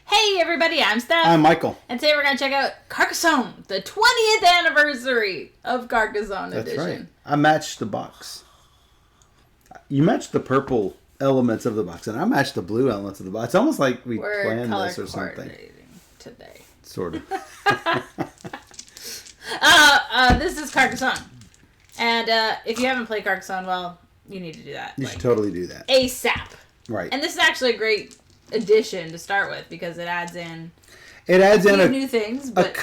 Hey everybody, I'm Steph. I'm Michael. And today we're going to check out Carcassonne, the 20th anniversary of Carcassonne edition. That's right. I matched the box. You matched the purple elements of the box, and I matched the blue elements of the box. It's almost like we planned this or something. Today. Sort of. This is Carcassonne. And if you haven't played Carcassonne, well, you need to do that. You should totally do that. ASAP. Right. And this is actually a great addition to start with because it adds in new things. But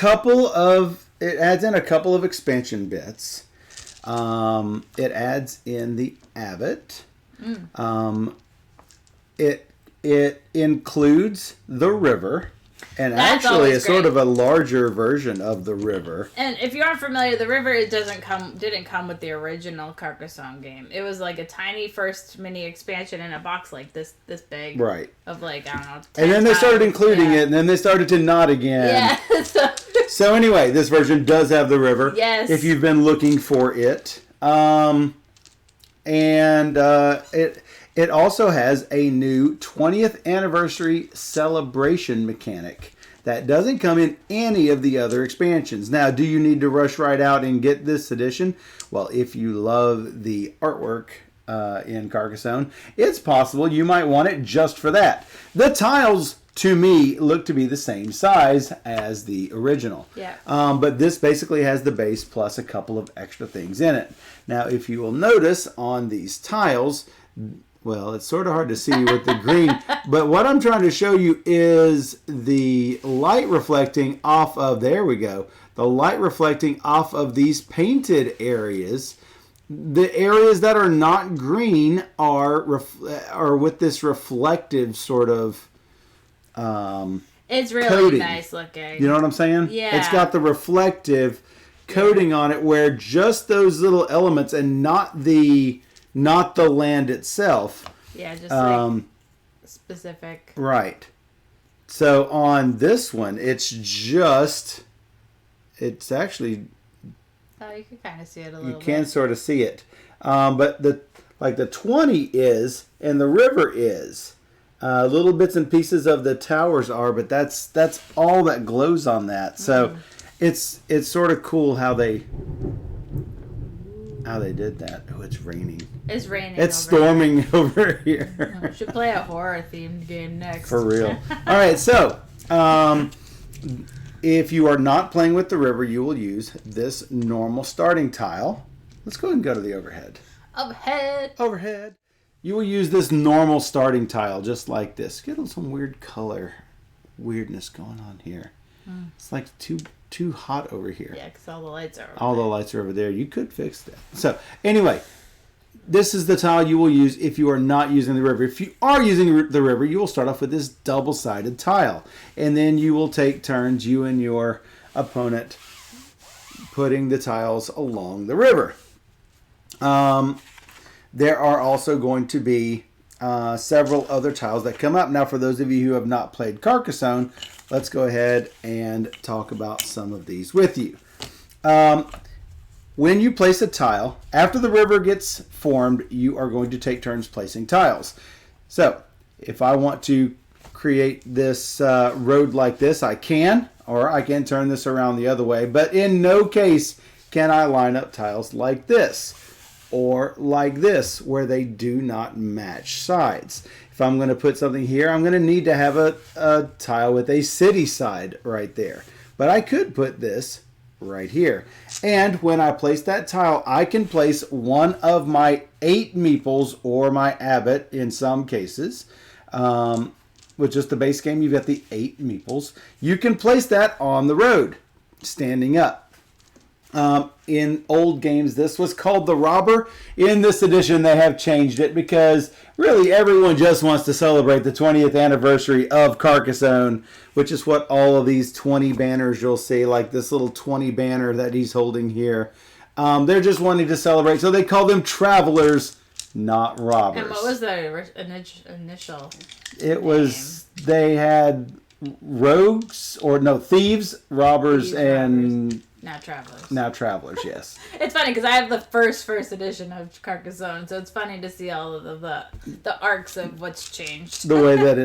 It adds in a couple of expansion bits. It adds in the abbot. It includes the river. And That's actually, it's great. sort of a larger version of the river. And if you aren't familiar, the river didn't come with the original Carcassonne game. It was like a tiny first mini expansion in a box like this big. Right. Of like, I don't know. And then they started including it, and then they started to not again. Yeah. So anyway, this version does have the river. Yes. If you've been looking for it. It also has a new 20th anniversary celebration mechanic that doesn't come in any of the other expansions. Now, do you need to rush right out and get this edition? Well, if you love the artwork in Carcassonne, it's possible you might want it just for that. The tiles, to me, look to be the same size as the original. Yeah. But this basically has the base plus a couple of extra things in it. Now, if you will notice on these tiles, well, it's sort of hard to see with the green, but what I'm trying to show you is the light reflecting off of, there we go, the light reflecting off of these painted areas. The areas that are not green are with this reflective sort of it's really coating. nice looking. You know what I'm saying? Yeah. It's got the reflective coating on it where just those little elements and not the land itself. Yeah, just like specific. Right. So on this one, it's actually... Oh, you can kind of see it a little bit. You can sort of see it. But the 20 is, and the river is. Little bits and pieces of the towers are, but that's all that glows on that. So it's sort of cool how they did that. Oh, it's raining. It's raining. It's storming over here. We should play a horror themed game next. For real. All right, so if you are not playing with the river, you will use this normal starting tile. Let's go ahead and go to the overhead. Overhead. You will use this normal starting tile just like this. Get some weird color weirdness going on here. It's like too hot over here. Yeah, because all the lights are over All the lights are over there. You could fix that. So anyway, this is the tile you will use if you are not using the river. If you are using the river, you will start off with this double-sided tile. And then you will take turns, you and your opponent, putting the tiles along the river. There are also going to be several other tiles that come up. Now, for those of you who have not played Carcassonne, let's go ahead and talk about some of these with you. When you place a tile, after the river gets formed, you are going to take turns placing tiles. So, if I want to create this road like this, I can, or I can turn this around the other way, but in no case can I line up tiles like this, or like this, where they do not match sides. If I'm going to put something here, I'm going to need to have a tile with a city side right there. But I could put this right here. And when I place that tile, I can place one of my 8 meeples or my abbot in some cases. With just the base game, you've got the 8 meeples. You can place that on the road, standing up. In old games, this was called the robber. In this edition, they have changed it because really everyone just wants to celebrate the 20th anniversary of Carcassonne, which is what all of these 20 banners you'll see, like this little 20 banner that he's holding here. They're just wanting to celebrate, so they call them travelers, not robbers. And what was the initial They had rogues, or no, thieves, robbers, and... Now travelers, yes. It's funny because I have the first edition of Carcassonne, so it's funny to see all of the arcs of what's changed. The way that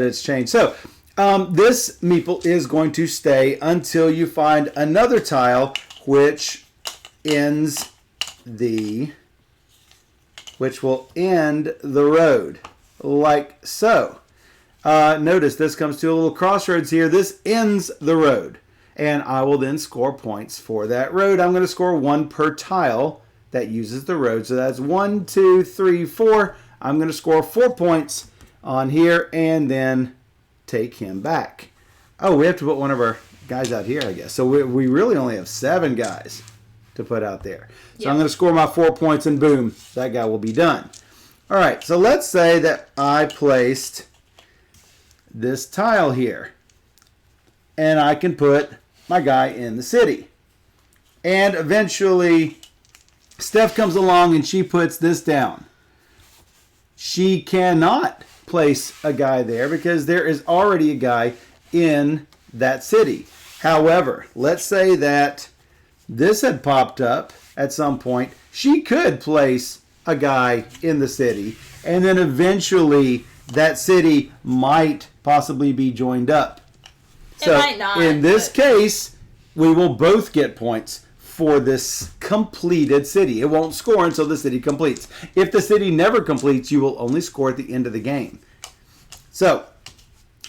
it's changed. So, This meeple is going to stay until you find another tile which will end the road, like so. Notice this comes to a little crossroads here. This ends the road, and I will then score points for that road. I'm going to score 1 per tile that uses the road. So that's 1, 2, 3, 4. I'm going to score 4 points on here and then take him back. Oh, we have to put one of our guys out here, I guess. So we really only have 7 guys to put out there. So yep. I'm going to score my 4 points and boom, that guy will be done. All right, so let's say that I placed this tile here. And I can put my guy in the city. And eventually Steph comes along and she puts this down. She cannot place a guy there because there is already a guy in that city. However, let's say that this had popped up at some point. She could place a guy in the city, and then eventually that city might possibly be joined up. It might not, in this case, we will both get points for this completed city. It won't score until the city completes. If the city never completes, you will only score at the end of the game. So,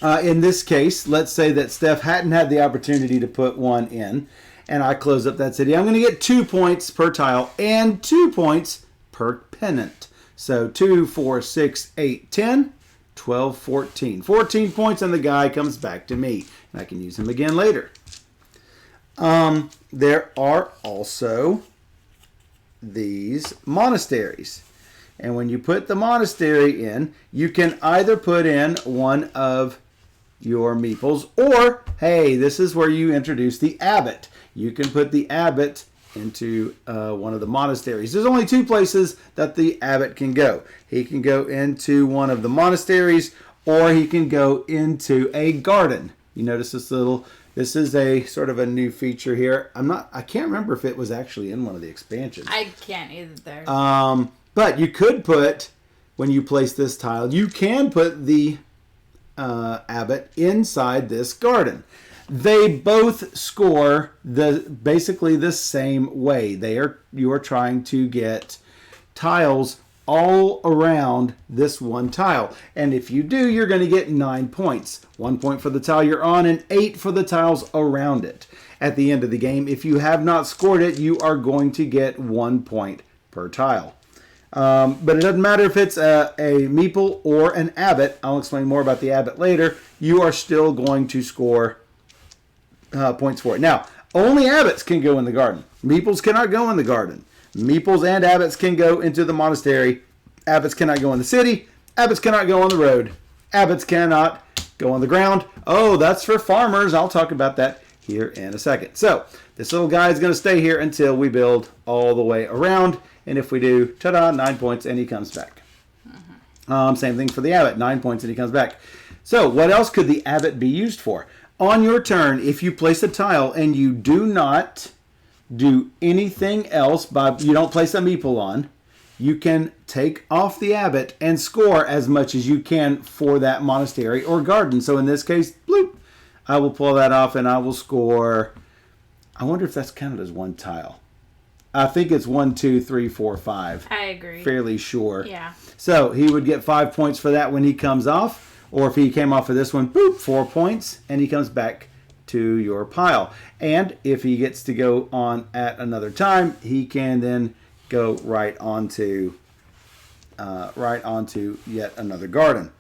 in this case, let's say that Steph hadn't had the opportunity to put one in, and I close up that city. I'm going to get 2 points per tile and 2 points per pennant. So 2, 4, 6, 8, 10, 12, 14. 14 points, and the guy comes back to me. And I can use him again later. There are also these monasteries. And when you put the monastery in, you can either put in one of your meeples, or, hey, this is where you introduce the abbot. You can put the abbot into one of the monasteries. There's only 2 places that the abbot can go. He can go into one of the monasteries, or he can go into a garden. You notice this is a sort of a new feature here. I can't remember if it was actually in one of the expansions. I can't either. But you could put, when you place this tile, you can put the abbot inside this garden. They both score basically the same way. You are trying to get tiles all around this one tile. And if you do, you're going to get 9 points. 1 point for the tile you're on and 8 for the tiles around it. At the end of the game, if you have not scored it, you are going to get 1 point per tile. But it doesn't matter if it's a meeple or an abbot. I'll explain more about the abbot later. You are still going to score points for it. Now, only abbots can go in the garden. Meeples cannot go in the garden. Meeples and abbots can go into the monastery. Abbots cannot go in the city. Abbots cannot go on the road. Abbots cannot go on the ground. Oh, that's for farmers. I'll talk about that here in a second. So, this little guy is going to stay here until we build all the way around. And if we do, ta-da, 9 points, and he comes back. Same thing for the abbot, 9 points, and he comes back. So, what else could the abbot be used for? On your turn, if you place a tile and you do not do anything else, you don't place a meeple on, you can take off the abbot and score as much as you can for that monastery or garden. So in this case, bloop, I will pull that off and I will score. I wonder if that's counted as one tile. I think it's 1, 2, 3, 4, 5. I agree. Fairly sure. Yeah. So he would get 5 points for that when he comes off. Or if he came off of this one, boop, 4 points. And he comes back to your pile. And if he gets to go on at another time, he can then go right onto yet another garden.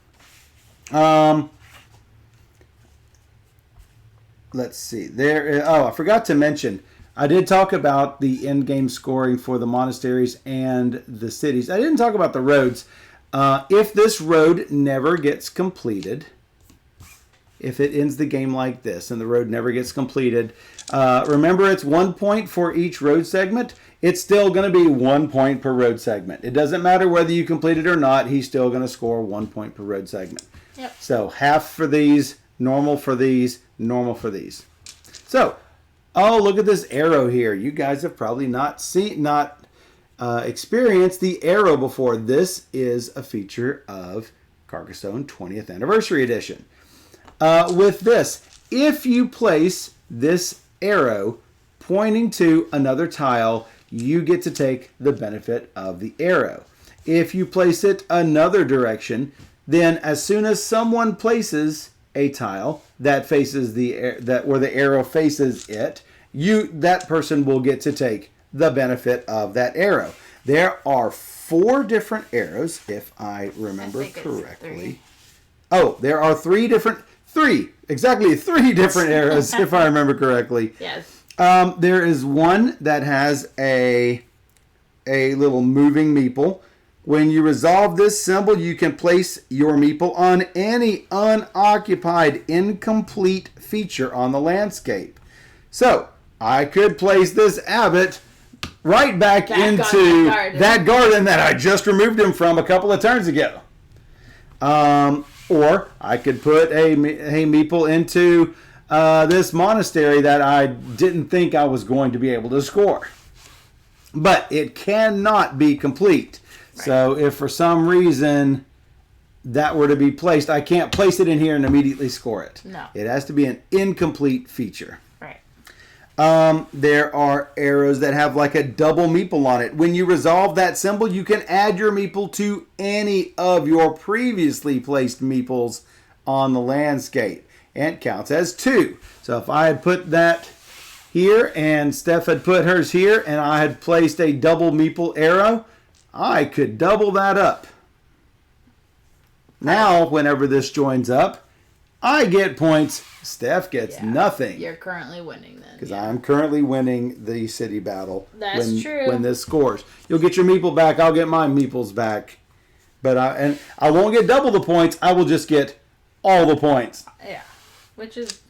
Let's see. I forgot to mention, I did talk about the end-game scoring for the monasteries and the cities. I didn't talk about the roads. If this road never gets completed, if it ends the game like this and the road never gets completed, remember it's 1 point for each road segment. It's still going to be 1 point per road segment. It doesn't matter whether you complete it or not. He's still going to score 1 point per road segment. Yep. So half for these, normal for these, normal for these. So, oh, look at this arrow here. You guys have probably not experienced the arrow before. This is a feature of Carcassonne 20th Anniversary Edition. with this. If you place this arrow pointing to another tile, you get to take the benefit of the arrow. If you place it another direction, then as soon as someone places a tile that faces where the arrow faces it, that person will get to take the benefit of that arrow. There are 4 different arrows, if I remember correctly. Oh, there are exactly three different arrows, if I remember correctly. Yes. There is one that has a little moving meeple. When you resolve this symbol, you can place your meeple on any unoccupied, incomplete feature on the landscape. So, I could place this abbot right back into that garden that I just removed him from a couple of turns ago. Or I could put a meeple into this monastery that I didn't think I was going to be able to score. But it cannot be complete. Right. So if for some reason that were to be placed, I can't place it in here and immediately score it. No. It has to be an incomplete feature. Right. There are arrows that have like a double meeple on it. When you resolve that symbol, you can add your meeple to any of your previously placed meeples on the landscape. And it counts as 2. So if I had put that here and Steph had put hers here and I had placed a double meeple arrow, I could double that up. Now, whenever this joins up, I get points. Steph gets nothing. You're currently winning then. Because I'm currently winning the city battle. That's true. When this scores. You'll get your meeple back. I'll get my meeples back. But I won't get double the points. I will just get all the points. Yeah. Which is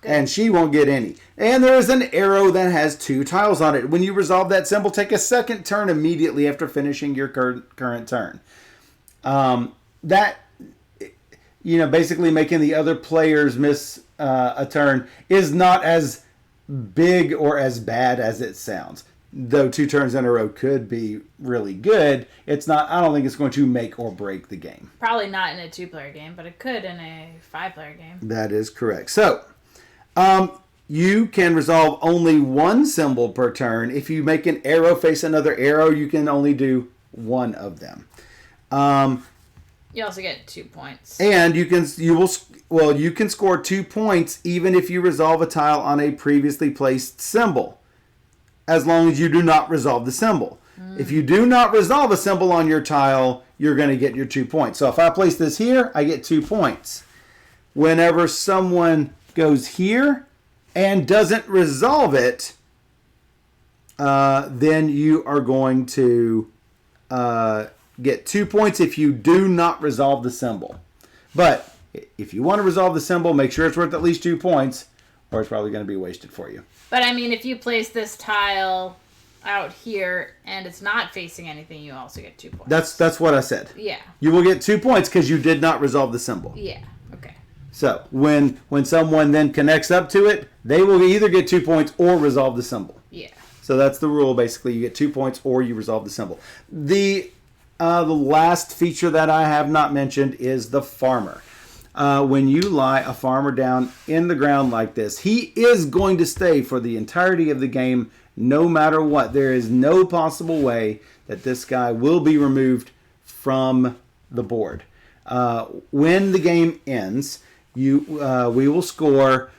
good. And she won't get any. And there is an arrow that has 2 tiles on it. When you resolve that symbol, take a second turn immediately after finishing your current turn. That, basically making the other players miss a turn is not as big or as bad as it sounds. Though 2 turns in a row could be really good, it's not. I don't think it's going to make or break the game. Probably not in a 2-player game, but it could in a 5-player game. That is correct. So, you can resolve only 1 symbol per turn. If you make an arrow face another arrow, you can only do 1 of them. You also get 2 points. And you can score 2 points even if you resolve a tile on a previously placed symbol, as long as you do not resolve the symbol. If you do not resolve a symbol on your tile, you're going to get your 2 points. So if I place this here, I get 2 points. Whenever someone goes here and doesn't resolve it, then you are going to get 2 points if you do not resolve the symbol. But if you want to resolve the symbol, make sure it's worth at least 2 points, or it's probably going to be wasted for you. But I mean, if you place this tile out here and it's not facing anything, you also get 2 points. That's what I said. Yeah. You will get 2 points because you did not resolve the symbol. Yeah. Okay. So when someone then connects up to it, they will either get 2 points or resolve the symbol. Yeah. So that's the rule, basically. You get 2 points or you resolve the symbol. The last feature that I have not mentioned is the farmer. When you lie a farmer down in the ground like this, he is going to stay for the entirety of the game no matter what. There is no possible way that this guy will be removed from the board. When the game ends, we will score,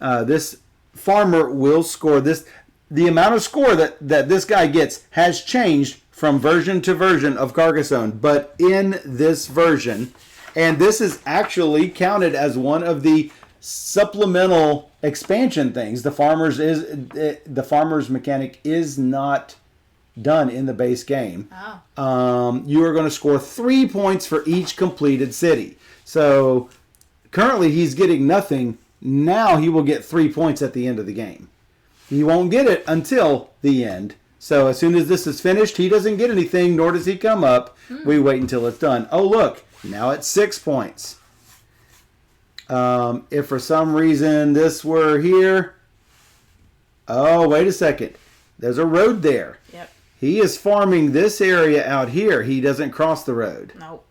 this farmer will score this. The amount of score that this guy gets has changed from version to version of Carcassonne, but in this version, and this is actually counted as one of the supplemental expansion things. The farmer's mechanic is not done in the base game. Oh. You are going to score 3 points for each completed city. So currently he's getting nothing. Now he will get 3 points at the end of the game. He won't get it until the end. So as soon as this is finished, he doesn't get anything, nor does he come up. We wait until it's done. Oh, look. Now it's 6 points. If for some reason this were here. Oh, wait a second. There's a road there. Yep. He is farming this area out here. He doesn't cross the road. Nope.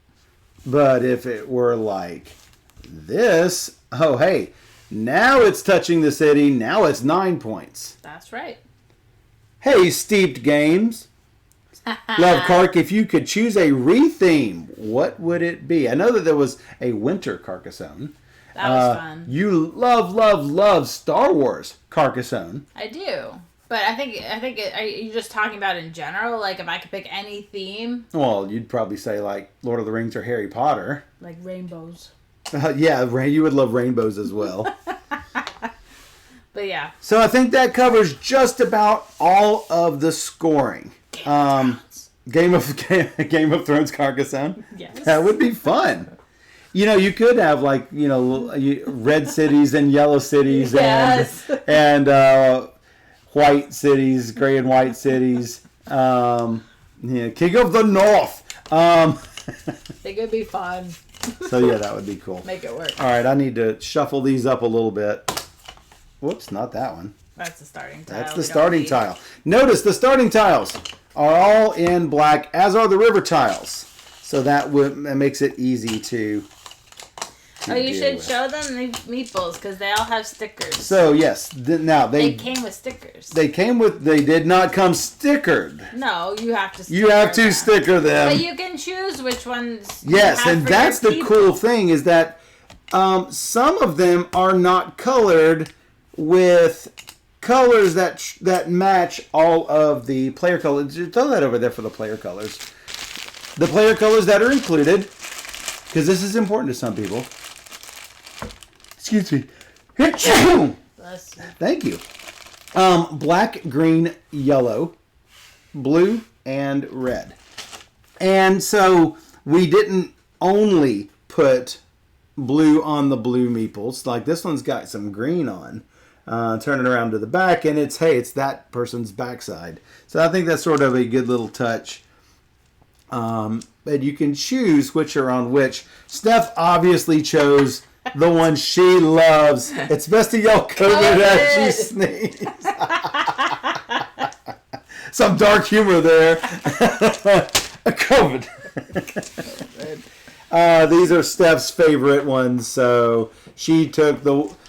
But if it were like this, Oh, hey. Now it's touching the city. Now it's 9 points. That's right. Hey, Steeped Games. Love Carc, if you could choose a re-theme, what would it be? I know that there was a winter Carcassonne. That was fun. You love Star Wars Carcassonne. I do. But I think are you just talking about in general? Like, if I could pick any theme? Well, you'd probably say, like, Lord of the Rings or Harry Potter. Like rainbows. Yeah, you would love rainbows as well. But yeah. So I think that covers just about all of the scoring. Game of Thrones Carcassonne. Yes. That would be fun. You know, you could have, like, you know, red cities and yellow cities Yes. and white cities, gray and white cities. King of the North. They could be fun. So yeah, that would be cool. Make it work. All right, I need to shuffle these up a little bit. Whoops, not that one. That's the starting tile. That's the starting tile. Notice the starting tiles are all in black, as are the river tiles. So that makes it easy to you should show them the meeples because they all have stickers. So yes, now they came with stickers. They did not come stickered. No, you have to. Sticker them. But you can choose which ones. Yes, and that's the cool thing is that some of them are not colored with colors that match all of the player colors. Throw that over there for the player colors. The player colors that are included, because this is important to some people. Excuse me. Bless you. Thank you. Black, green, yellow, blue, and red. And so we didn't only put blue on the blue meeples. Like this one's got some green on. Turn it around to the back, and it's that person's backside. So I think that's sort of a good little touch. But you can choose which are on which. Steph obviously chose the one she loves. It's best to yell COVID as she sneezes. Some dark humor there. COVID. These are Steph's favorite ones, so she took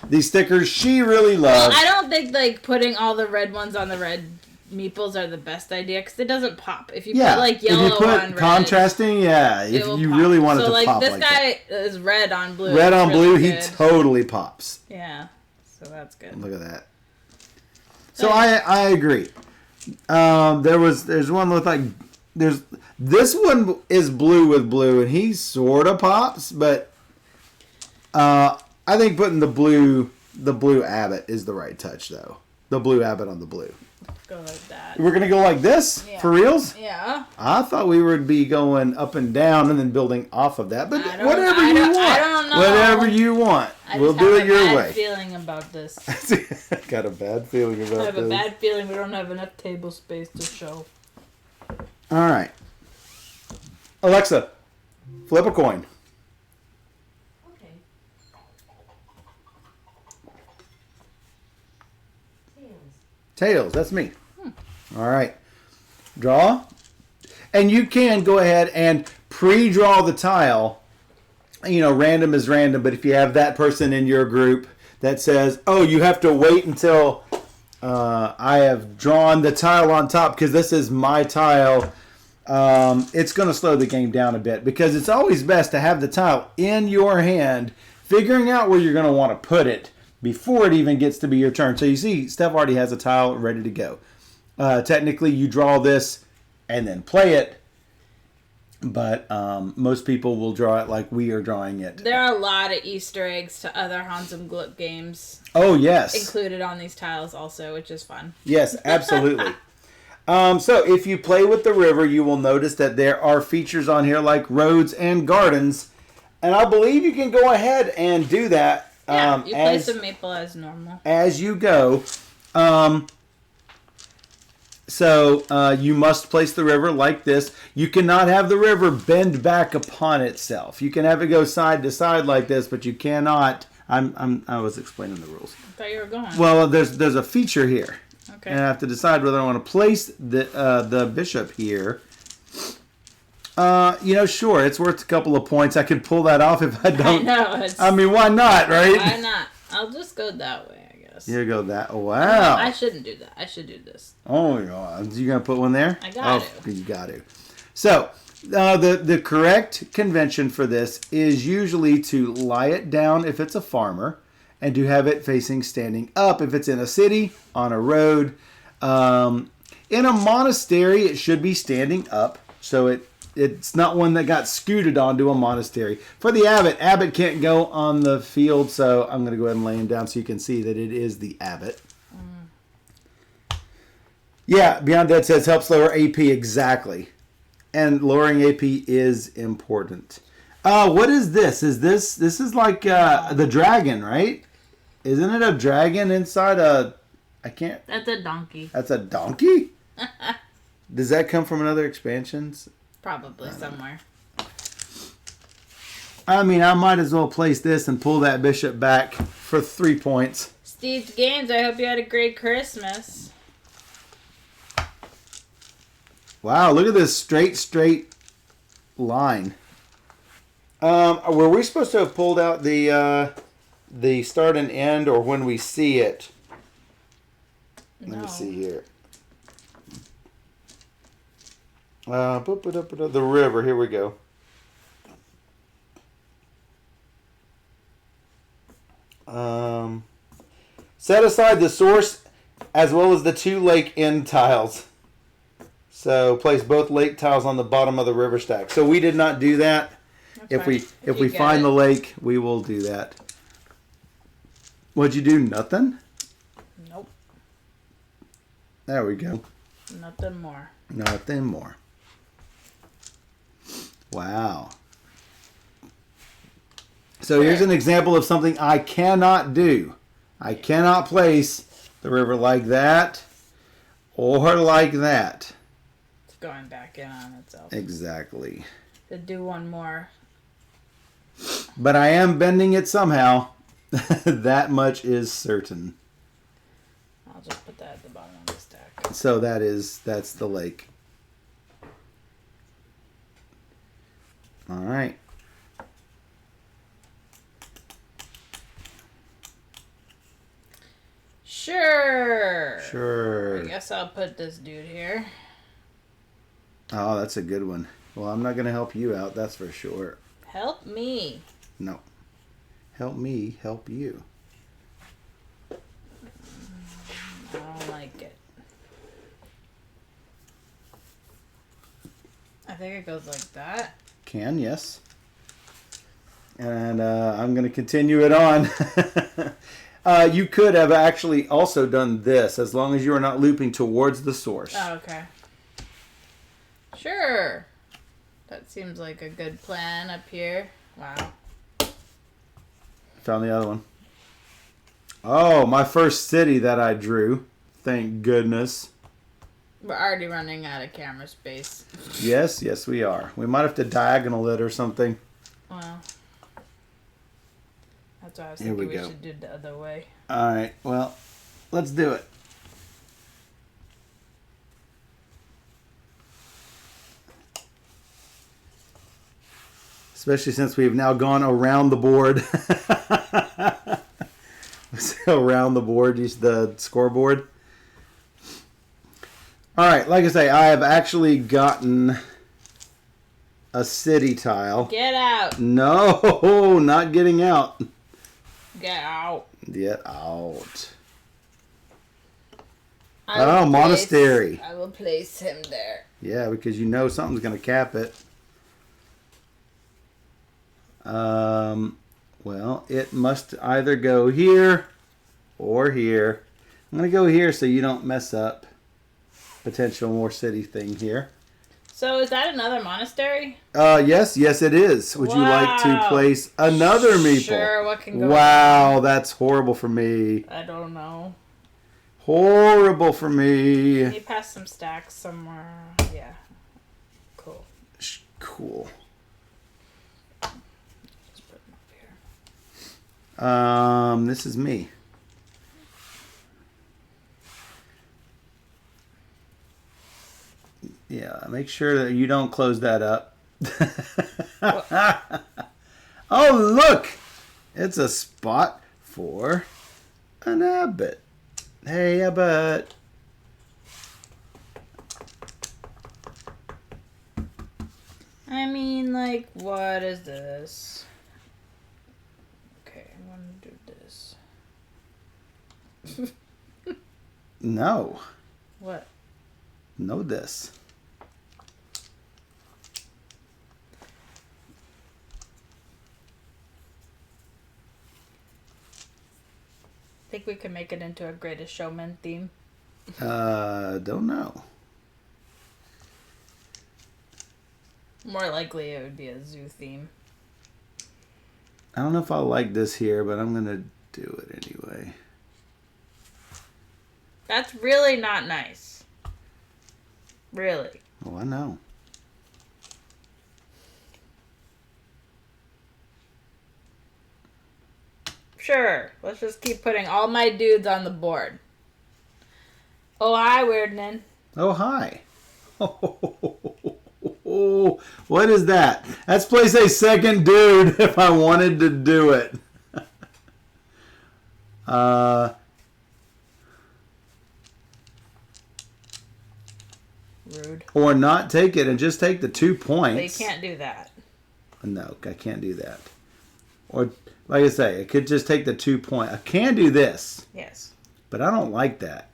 these stickers she really loves. Well, I don't think like putting all the red ones on the red meeples are the best idea because it doesn't pop. If you put like yellow on red, contrasting, if you pop. Really want it to pop like that. So like this guy is red on blue. Red on blue, he totally pops. Yeah, so that's good. Look at that. So I agree. There's one with like this one is blue with blue and he sort of pops, but I think putting the blue abbot is the right touch though. The blue abbot on the blue. Go like that. We're gonna go like this for reals? Yeah. I thought we would be going up and down and then building off of that, but whatever you want. I don't know. Whatever you want. We'll do it your way. I have a bad feeling about this. Got a bad feeling about this. I have a bad feeling we don't have enough table space to show. All right. Alexa, flip a coin. Okay. Tails, that's me. All right. Draw. And you can go ahead and pre-draw the tile. You know, random is random, but if you have that person in your group that says, oh, you have to wait until I have drawn the tile on top because this is my tile, it's going to slow the game down a bit because it's always best to have the tile in your hand, figuring out where you're going to want to put it before it even gets to be your turn. So you see, Steph already has a tile ready to go. Technically, you draw this and then play it, but most people will draw it like we are drawing it. There are a lot of Easter eggs to other Hans and Gluck games. Oh, yes. Included on these tiles also, which is fun. Yes, absolutely. So if you play with the river, you will notice that there are features on here like roads and gardens. And I believe you can go ahead and do that. Yeah, you play some maple as normal. As you go. So you must place the river like this. You cannot have the river bend back upon itself. You can have it go side to side like this, but you cannot. I was explaining the rules. I thought you were going. Well, there's a feature here. Okay. And I have to decide whether I want to place the bishop here Sure, it's worth a couple of points. I can pull that off if I don't. I know. Why not, right? Why not? I'll just go that way, I guess. You go that. Wow. No, I shouldn't do that. I should do this. Oh, you gonna put one there? I got to. You got to. So, the correct convention for this is usually to lie it down if it's a farmer, and to have it facing standing up if it's in a city, on a road. In a monastery, it should be standing up, so it's not one that got scooted onto a monastery. For the abbot can't go on the field, so I'm going to go ahead and lay him down so you can see that it is the abbot. Yeah, Beyond Dead says helps lower AP, exactly. And lowering AP is important. What is this? This is like the dragon, right? Isn't it a dragon inside a... That's a donkey. That's a donkey? Does that come from another expansions? Probably somewhere. I mean, I might as well place this and pull that bishop back for 3 points. Steve's Games, I hope you had a great Christmas. Wow, look at this straight line. Were we supposed to have pulled out the start and end, or when we see it? No. Let me see here. The river. Here we go. Set aside the source as well as the 2 lake end tiles. So place both lake tiles on the bottom of the river stack. So we did not do that. If we find the lake, we will do that. What'd you do? Nothing? Nope. There we go. Nothing more. Nothing more. Wow. So here's an example of something I cannot do. I cannot place the river like that or like that. It's going back in on itself. Exactly. To do one more. But I am bending it somehow. That much is certain. I'll just put that at the bottom of the stack. So that's the lake. All right. Sure. I guess I'll put this dude here. Oh, that's a good one. Well, I'm not going to help you out, that's for sure. Help me. No. Help me help you. I don't like it. I think it goes like that. Can, yes. And I'm going to continue it on. You could have actually also done this, as long as you are not looping towards the source. Oh, okay. Sure. That seems like a good plan up here. Wow. Found the other one. Oh, my first city that I drew. Thank goodness. We're already running out of camera space. Yes, we are. We might have to diagonal it or something. Well, that's why I was thinking we should do it the other way. All right, well, let's do it. Especially since we've now gone around the board. Around the board, use the scoreboard. All right, like I say, I have actually gotten a city tile. Get out. No, not getting out. Get out. Get out. Monastery. I will place him there. Yeah, because you know something's going to cap it. Well, it must either go here or here. I'm going to go here so you don't mess up potential more city thing here. So is that another monastery? Yes, it is. Would you like to place another meeple? Sure, what can go Wow, that's horrible for me. I don't know. Horrible for me. Can you pass some stacks somewhere? Yeah. Cool. Cool. Just put them up here. This is me. Yeah, make sure that you don't close that up. Oh, look! It's a spot for an abbot. Hey, abbot. I mean, like, what is this? Okay, I'm gonna do this. No. What? No this. Think we can make it into a Greatest Showman theme? Don't know. More likely it would be a zoo theme. I don't know if I'll like this here, but I'm going to do it anyway. That's really not nice. Really. Oh, I know. Sure. Let's just keep putting all my dudes on the board. Oh, hi, Weirdnin. Oh, hi. Oh, what is that? Let's place a second dude if I wanted to do it. Rude. Or not take it and just take the 2 points. But you can't do that. No, I can't do that. Or, like I say, I could just take the 2 point. I can do this. Yes. But I don't like that.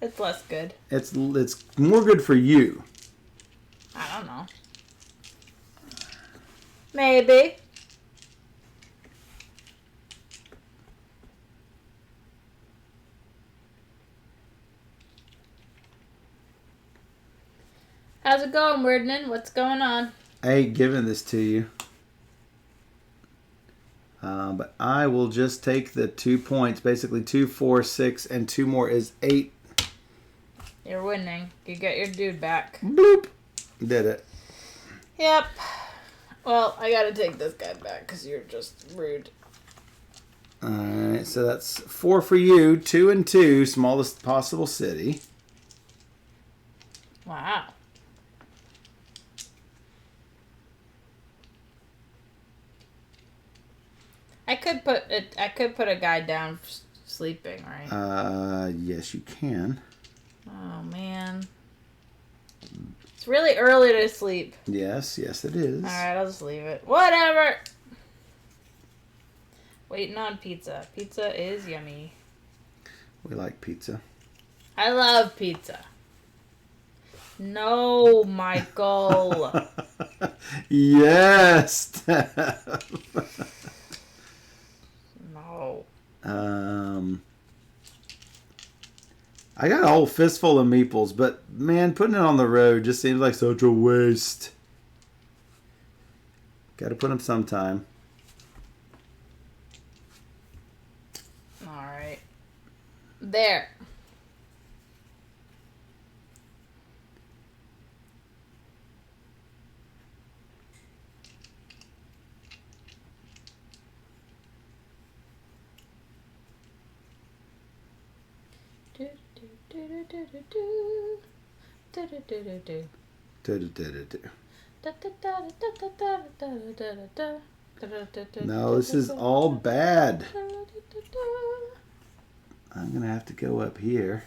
It's less good. It's more good for you. I don't know. Maybe. How's it going, Weirdnin? What's going on? I ain't giving this to you. But I will just take the 2 points. Basically 2, 4, 6, and 2 more is 8. You're winning. You get your dude back. Bloop. Did it. Yep. Well, I gotta take this guy back because you're just rude. Alright, so that's 4 for you. 2 and 2. Smallest possible city. Wow. I could put a guy down sleeping, right? Yes, you can. Oh man. It's really early to sleep. Yes, it is. Alright, I'll just leave it. Whatever. Waiting on pizza. Pizza is yummy. We like pizza. I love pizza. No, Michael. Yes. No. I got a whole fistful of meeples, but man, putting it on the road just seems like such a waste. Got to put them sometime. All right. There. No, this is all bad. I'm going to have to go up here.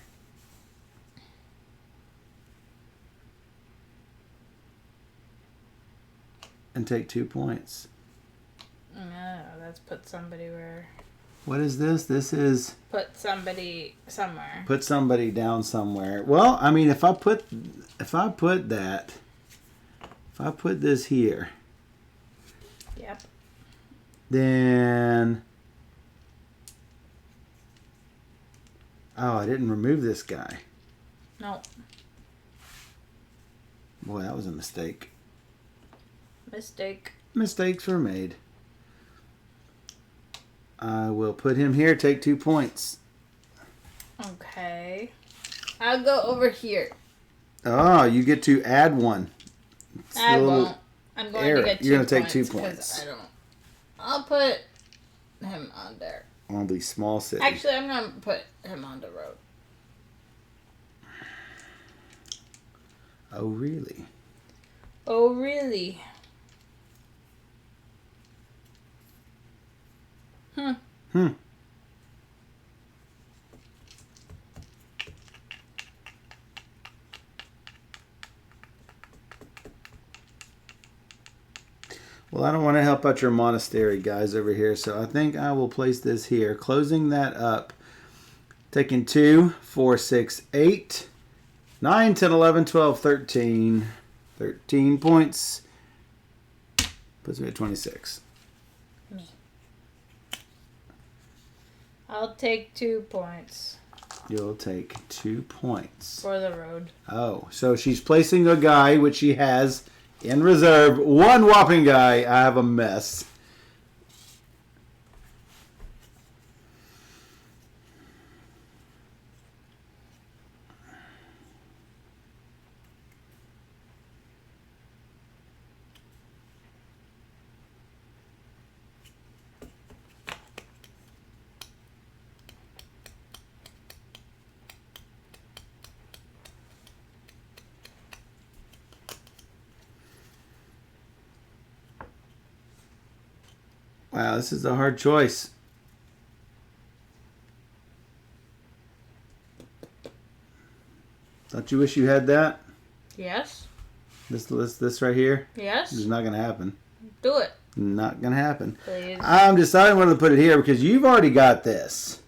And take 2 points. No, let's put somebody where... What is this? This is... Put somebody somewhere. Put somebody down somewhere. Well, I mean, if I put this here... Yep. Then... Oh, I didn't remove this guy. No. Boy, that was a mistake. Mistake. Mistakes were made. I will put him here, take 2 points. Okay. I'll go over here. Oh, you get to add 1. It's I a little won't. I'm going error. to get 2 You're going to take points 2 'cause points. I don't. I'll put him on there. On the small city. Actually, I'm going to put him on the road. Oh, really? Oh, really? Well, I don't want to help out your monastery guys over here, so I think I will place this here, closing that up. Taking 2, 4, 6, 8, 9, 10, 11, 12, 13. 13 points. Puts me at 26. Me. I'll take 2 points. You'll take 2 points. For the road. Oh, so she's placing a guy, which she has in reserve. One whopping guy. I have a mess. Wow, this is a hard choice. Don't you wish you had that? Yes. This right here? Yes. It's not going to happen. Do it. Not going to happen. Please. I'm deciding whether to put it here because you've already got this.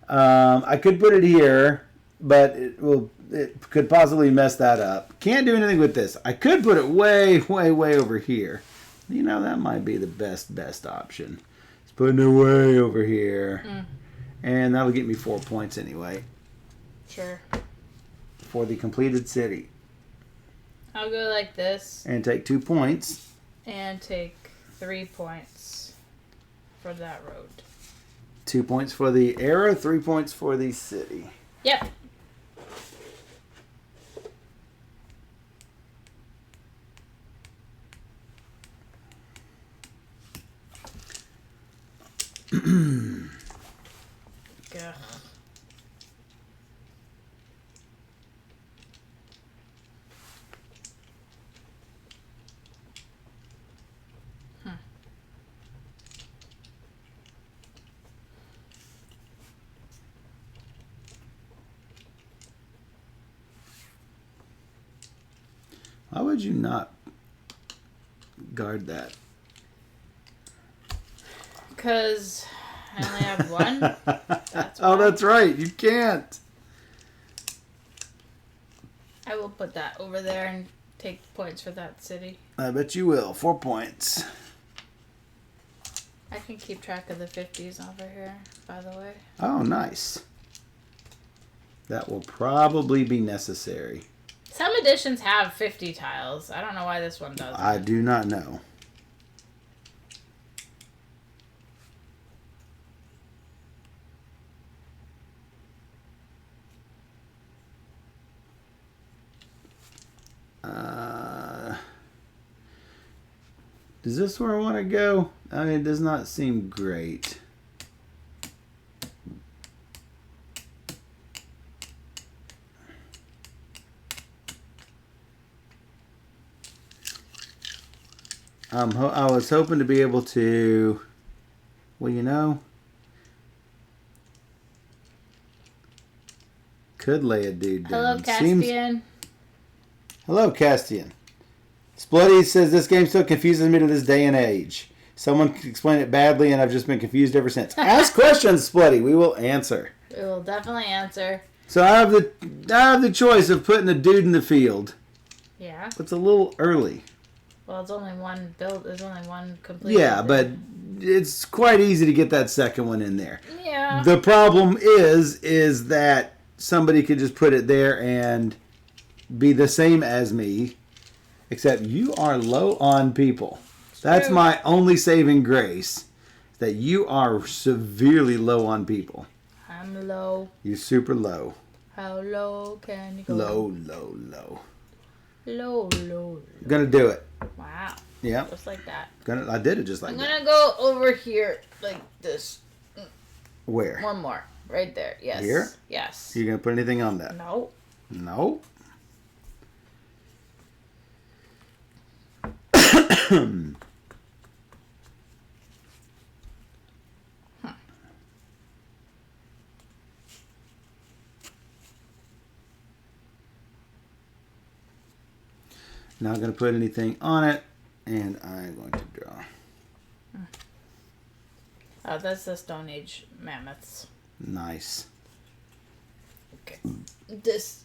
I could put it here, but it could possibly mess that up. Can't do anything with this. I could put it way, way, way over here. You know, that might be the best option. It's putting it way over here. And that'll get me 4 points anyway. Sure. For the completed city. I'll go like this. And take 2 points. And take 3 points for that road. 2 points for the era, 3 points for the city. Yep. Gah. Why would you not guard that? Because I only have one. That's Oh, why. that's right. You can't. I will put that over there and take points for that city. I bet you will. 4 points. I can keep track of the 50s over here, by the way. Oh, nice. That will probably be necessary. Some editions have 50 tiles. I don't know why this one doesn't. I do not know. Is this where I want to go? I mean, it does not seem great. I was hoping to be able to, well, you know, could lay a dude down. Hello, Caspian. Hello, Castian. Splutty says this game still confuses me to this day and age. Someone explained it badly, and I've just been confused ever since. Ask questions, Splutty. We will answer. We will definitely answer. So I have the choice of putting a dude in the field. Yeah. It's a little early. Well, it's only one build. There's only one complete. Yeah, but it's quite easy to get that second one in there. Yeah. The problem is that somebody could just put it there and be the same as me, except you are low on people. That's my only saving grace, that you are severely low on people. I'm low. You're super low. How low can you go? Low. Low. Gonna do it. Wow. Yeah. Just like that. I did it just like I'm that. gonna go over here like this. Where? One more. Right there. Yes. Here? Yes. You gonna put anything on that? No. No. Not going to put anything on it, and I'm going to draw. Oh, that's the Stone Age mammoths. Nice. Okay. This.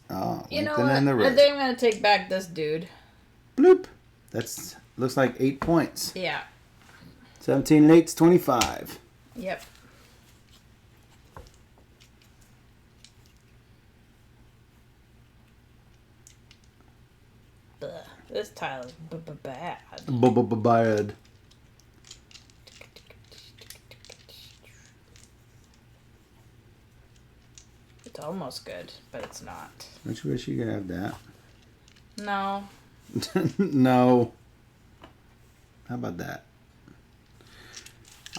Oh, You know Lincoln what? and the I Road. think I'm gonna take back this dude. Bloop. That's looks like 8 points. Yeah. 17 and 8's 25. Yep. This tile is bad. Bad. It's almost good, but it's not. Don't you wish you could have that? No. No. How about that?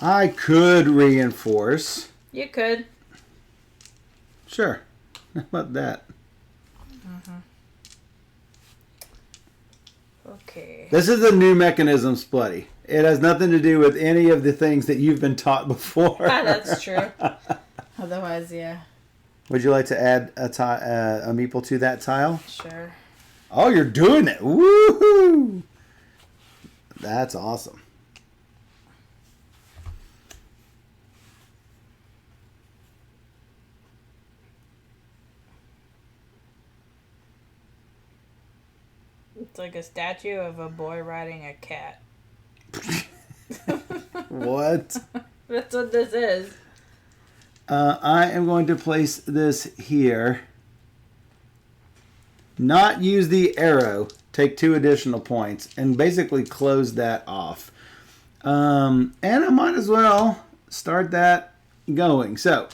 I could reinforce. You could. Sure. How about that? Okay. This is a new mechanism, Splutty. It has nothing to do with any of the things that you've been taught before. That's true. Otherwise, yeah. Would you like to add a meeple to that tile? Sure. Oh, you're doing it. Woohoo! That's awesome. It's like a statue of a boy riding a cat. What? That's what this is. I am going to place this here. Not use the arrow. Take 2 additional points. And basically close that off. And I might as well start that going. So,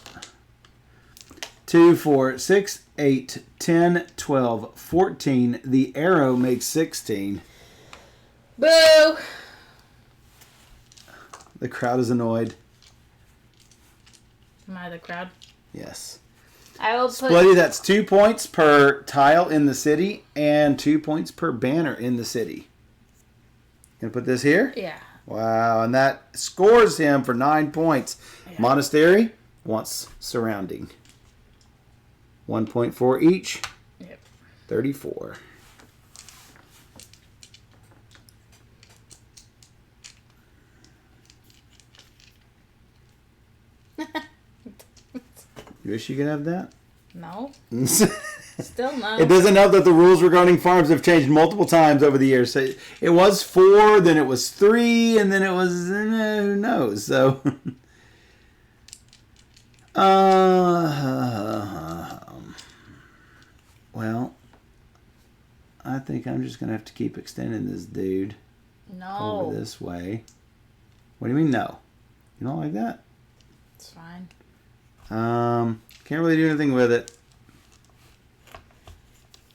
2, 4, 6, 8, 10, 12, 14. The arrow makes 16. Boo! The crowd is annoyed. Am I the crowd? Yes. I will put... Splitty, that's 2 points per tile in the city and 2 points per banner in the city. Gonna put this here? Yeah. Wow, and that scores him for 9 points. Yeah. Monastery wants surrounding. 1 point for each. Yep. 34. You wish you could have that? No. It Still no. doesn't help that the rules regarding farms have changed multiple times over the years. So it was 4, then it was 3, and then it was who knows. So, well, I think I'm just gonna have to keep extending this dude No. over this way. What do you mean no? You don't like that? It's fine. Can't really do anything with it.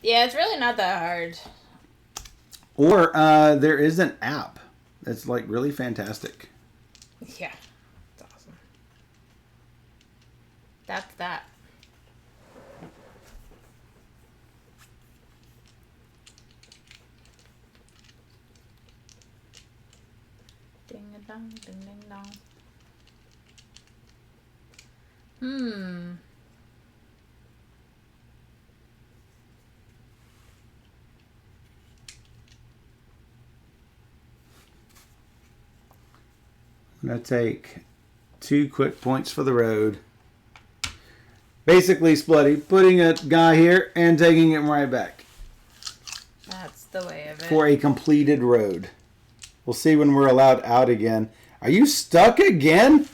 Yeah, it's really not that hard. Or there is an app that's like really fantastic. Yeah. It's awesome. That's that. Ding a dong, ding ding dong. I'm going to take 2 quick points for the road. Basically, Splutty, putting a guy here and taking him right back That's the way of it. for a completed road. We'll see when we're allowed out again. Are you stuck again?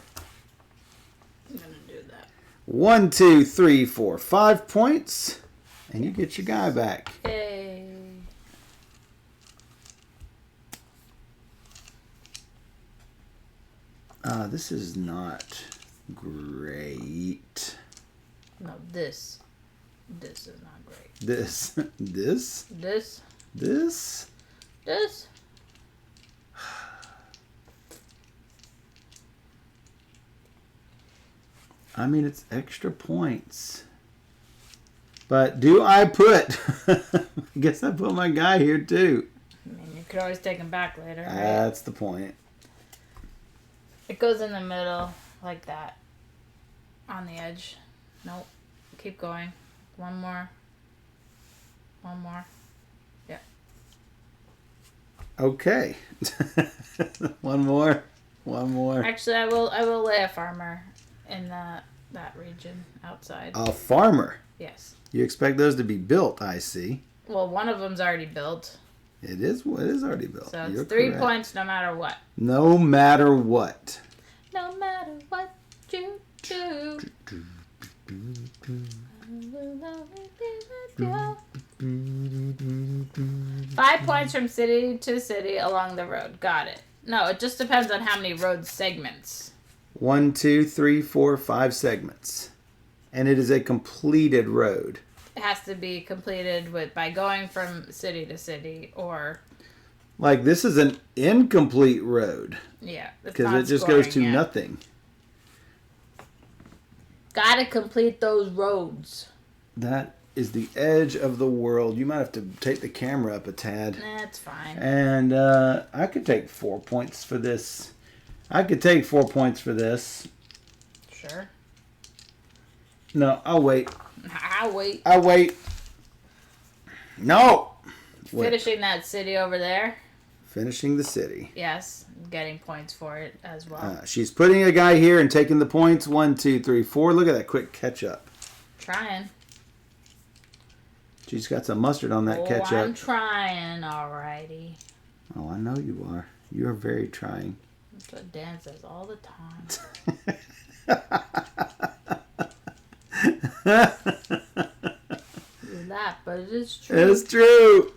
I'm gonna do that. 1, 2, 3, 4, 5 points. And you get your guy back. Yay. This is not great. No, this is not great. This. I mean, it's extra points. But do I put... I guess I put my guy here, too. I mean, you could always take him back later, right? That's the point. It goes in the middle, like that. On the edge. Nope. Keep going. One more. Yeah. Okay. One more. Actually, I will lay a farmer in that region outside. A farmer. Yes. You expect those to be built, I see. Well, one of them's already built. It is already built. So it's You're 3 correct. points no matter what. No matter what. No matter what you do. 5 points from city to city along the road. Got it. No, it just depends on how many road segments. 1, 2, 3, 4, 5 segments. And it is a completed road. It has to be completed by going from city to city or... Like, this is an incomplete road. Yeah. Because it just goes to nothing. Gotta complete those roads. That is the edge of the world. You might have to take the camera up a tad. That's fine. And I could take 4 points for this. Sure. No, I'll wait. I'll wait. No! Finishing that city over there. Finishing the city. Yes, getting points for it as well. She's putting a guy here and taking the points. 1, 2, 3, 4. Look at that quick catch up. Trying. She's got some mustard on that catch up. I'm trying, alrighty. Oh, I know you are. You're very trying. That's what Dan says all the time. You laugh, but it is true. It's true.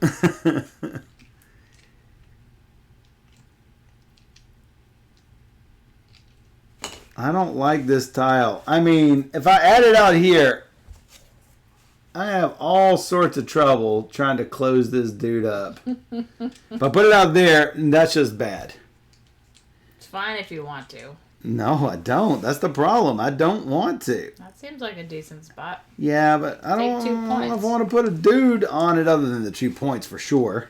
I don't like this tile. I mean, if I add it out here, I have all sorts of trouble trying to close this dude up. If I put it out there, that's just bad. It's fine if you want to. No, I don't. That's the problem. I don't want to. That seems like a decent spot. Yeah, but I don't know if I want to put a dude on it other than the 2 points for sure.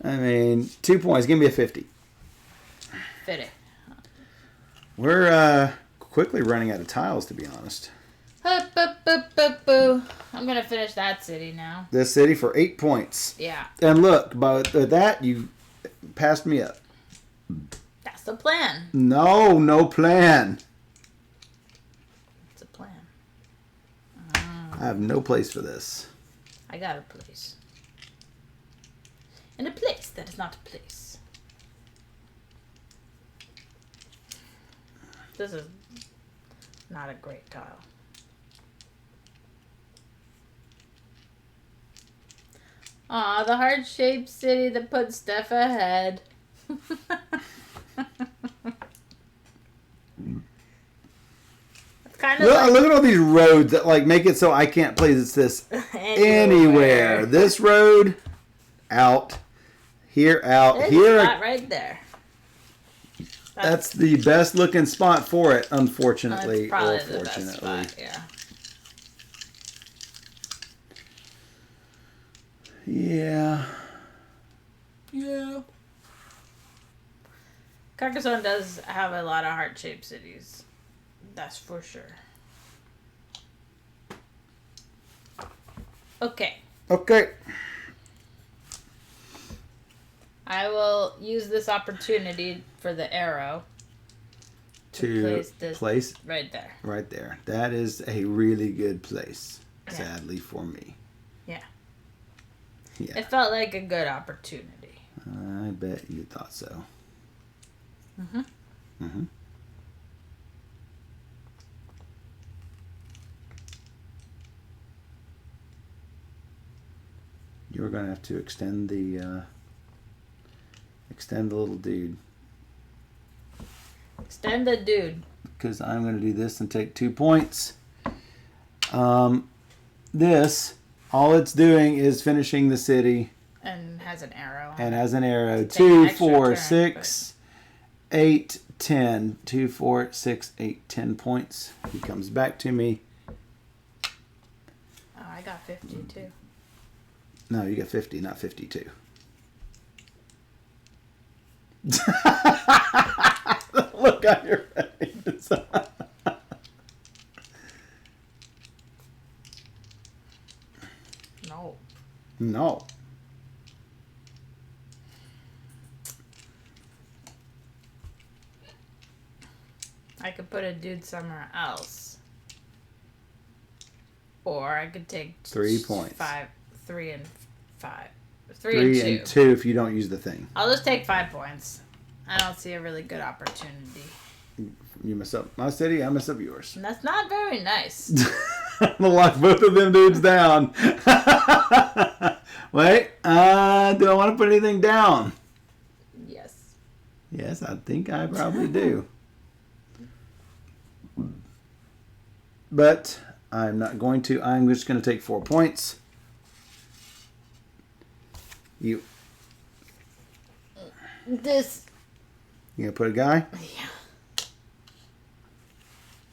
I mean, 2 points. Give me a 50. Fit it. We're quickly running out of tiles, to be honest. I'm going to finish that city now. This city for 8 points. Yeah. And look, by that, you passed me up. That's the plan. No plan. It's a plan. I have no place for this. I got a place. And a place that is not a place. This is not a great tile. Aw, the heart-shaped city that put Steph ahead. Kind of Look at all these roads that like make it so I can't place this anywhere. This road, out. Here, out. There's here. a spot right there. That's the best looking spot for it, unfortunately. Probably or the best fortunately. spot, yeah. Yeah. Yeah. Carcassonne does have a lot of heart-shaped cities. That's for sure. Okay. I will use this opportunity for the arrow To place right there. Right there. That is a really good place, Yeah. sadly for me. Yeah. Yeah. It felt like a good opportunity. I bet you thought so. Mm-hmm. You're going to have to extend the little dude. Extend the dude. Because I'm going to do this and take 2 points. This, all it's doing is finishing the city. And has an arrow. And has an arrow. Take an 2, extra 4, turn, 6, 8, 10. 2, 4, 6, 8, 10 points. He comes back to me. Oh, I got 50 too. No, you got 50, not 52. Look on your face. No. No. I could put a dude somewhere else. Or I could take 3 points. 3 and 5. 3 and 2 if you don't use the thing. I'll just take 5 points. I don't see a really good opportunity. You mess up my city, I mess up yours. And that's not very nice. I'm gonna lock both of them dudes down. Wait, do I want to put anything down? Yes. Yes, I think I probably do. But I'm not going to. I'm just going to take 4 points. You gonna put a guy? Yeah.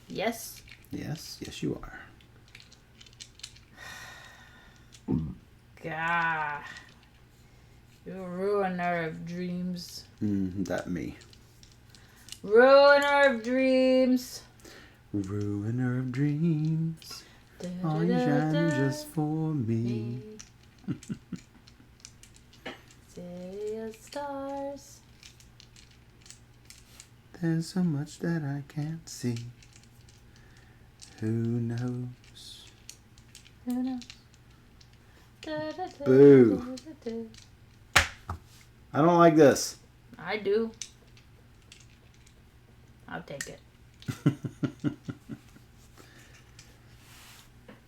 Yes. Yes, you are. God. You ruiner of dreams. That me. Ruiner of dreams. Ruiner of dreams. All you shine just for me. City of stars. There's so much that I can't see. Who knows? Who knows? Boo. I don't like this. I do. I'll take it.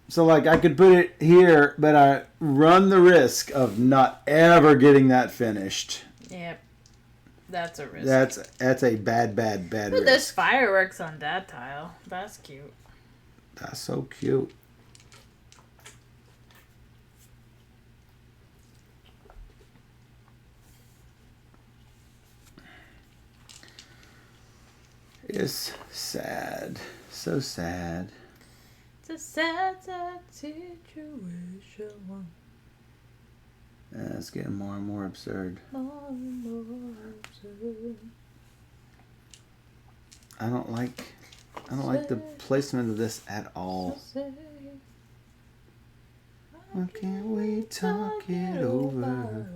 So, like, I could put it here, but I run the risk of not ever getting that finished. Yep. That's a risk. That's a bad Ooh, risk. there's fireworks on that tile. That's cute. That's so cute. It's sad. So sad. It's a sad, sad situation. It's getting more and more absurd. More and more absurd. I don't like the placement of this at all. Why can't we talk it over?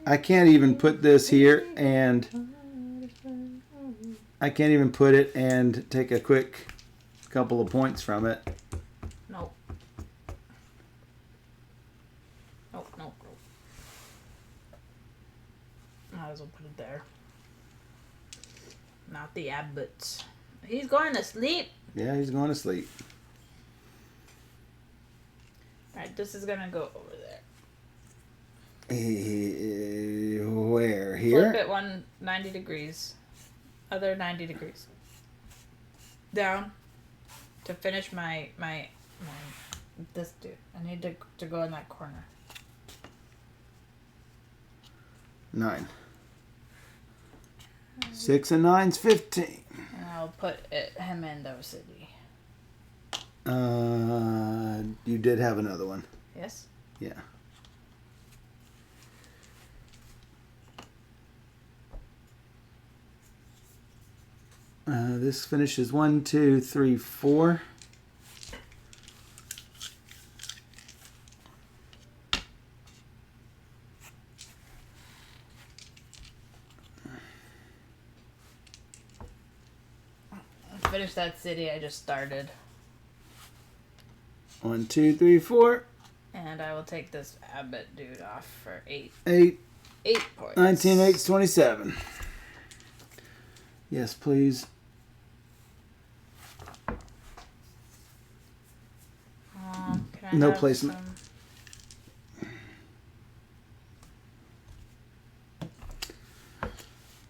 I can't even put this here, and I can't even put it and take a quick couple of points from it. Nope. Nope. Might as well put it there. Not the abbot. He's going to sleep. Yeah, he's going to sleep. Alright, this is gonna go over there. Where? Here? Flip it 190 degrees. Other 90 degrees. Down. To finish my this dude. I need to go in that corner. 9. 6 and 9's 15. And I'll put him in the city. You did have another one. Yes? Yeah. This finishes 1, 2, 3, 4. Finish that city I just started. 1, 2, 3, 4. And I will take this abbot dude off for 8. 8. 8 points. 19, 8's 27. Yes, please. Can I No have placement.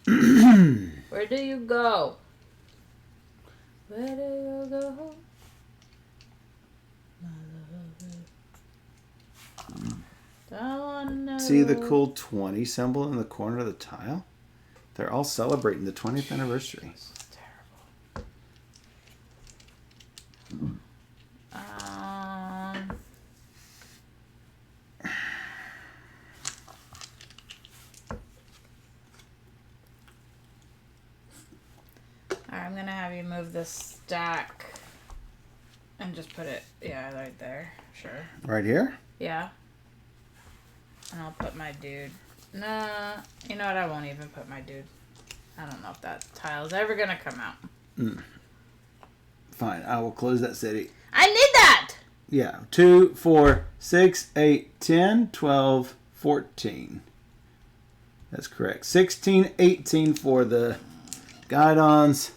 Where do you go? Where do you go? See the cool 20 symbol in the corner of the tile? They're all celebrating the 20th anniversary. Terrible. Alright, I'm gonna have you move this stack and just put it, right there. Sure. Right here? Yeah. And I'll put my dude. Nah, you know what? I won't even put my dude. I don't know if that tile's ever gonna come out. Fine, I will close that city. I need that! Yeah, 2, 4, 6, 8, 10, 12, 14. That's correct. 16, 18 for the guidons.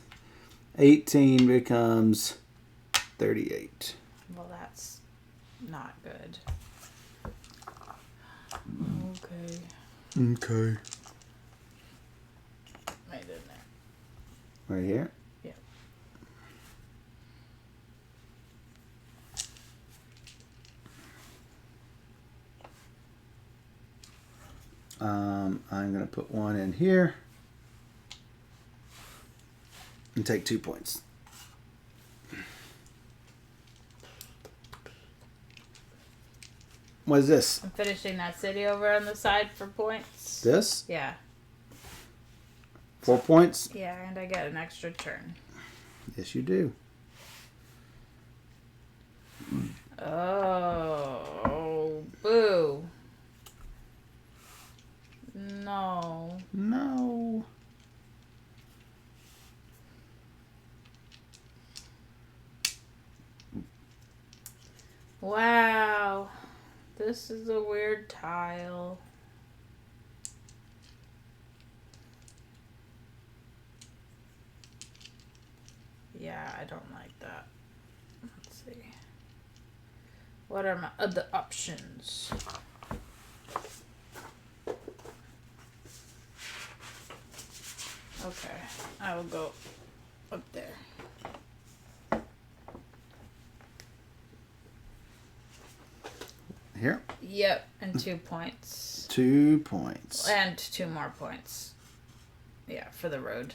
18 becomes 38. Well, that's not good. Okay. Okay. Right in there. Right here? Yeah. I'm going to put one in here and take 2 points. What is this? I'm finishing that city over on the side for points. This? Yeah. 4 points? Yeah, and I get an extra turn. Yes, you do. Oh, boo. No. No. Wow. This is a weird tile. Yeah, I don't like that. Let's see. What are my other options? Okay, I will go up there. Here? Yep, and 2 points. 2 points. And 2 more points. Yeah, for the road.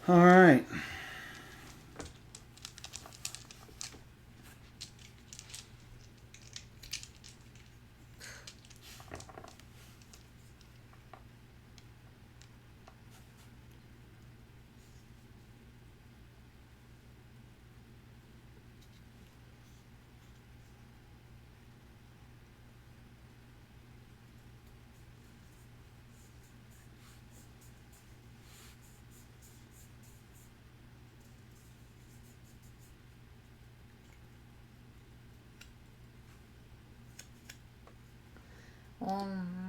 All right.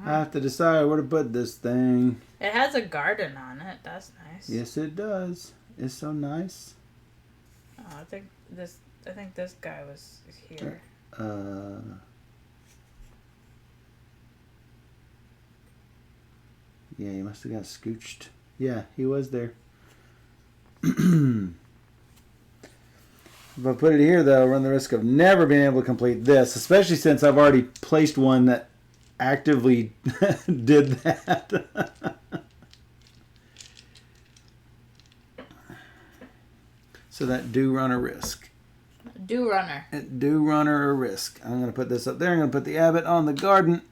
I have to decide where to put this thing. It has a garden on it. That's nice. Yes, it does. It's so nice. Oh, I think this guy was here. Yeah, he must have got scooched. Yeah, he was there. If I put it here, though, I run the risk of never being able to complete this, especially since I've already placed one that actively did that. So that do run a risk. Do runner. It do run a risk. I'm going to put this up there. I'm going to put the abbot on the garden.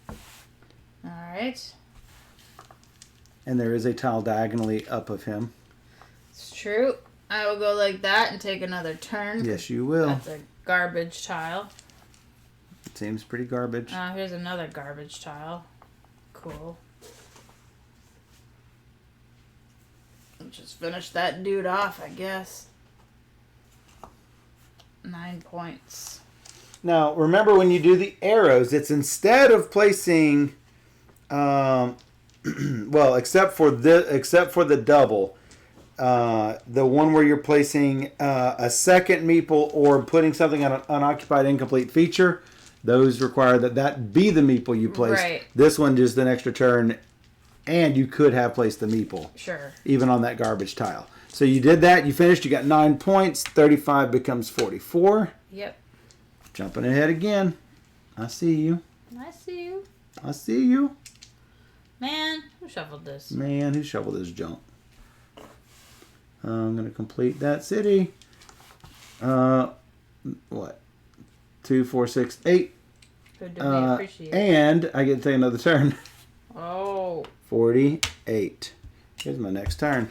All right. And there is a tile diagonally up of him. It's true. I will go like that and take another turn. Yes, you will. That's a garbage tile. It seems pretty garbage. Here's another garbage tile. Cool. I'll just finish that dude off, I guess. 9 points. Now, remember when you do the arrows, it's instead of placing, well, except for the double, the one where you're placing a second meeple or putting something on an unoccupied incomplete feature, those require that be the meeple you placed. Right. This one just an extra turn, and you could have placed the meeple. Sure. Even on that garbage tile. So you did that, you finished, you got 9 points, 35 becomes 44. Yep. Jumping ahead again. I see you. I see you. I see you. Man, who shoveled this? Man, who shoveled this junk? I'm going to complete that city. What? 2, 4, 6, 8. Who do we appreciate? And I get to take another turn. Oh. 48. Here's my next turn.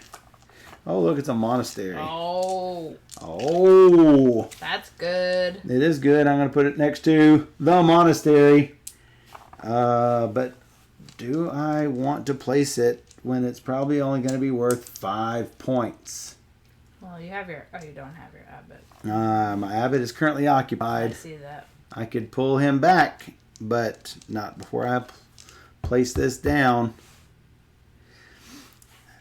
Oh, look, it's a monastery. Oh. Oh. That's good. It is good. I'm going to put it next to the monastery. But do I want to place it when it's probably only going to be worth 5 points? Well, you have your... Oh, you don't have your abbot. My abbot is currently occupied. I see that. I could pull him back, but not before I place this down.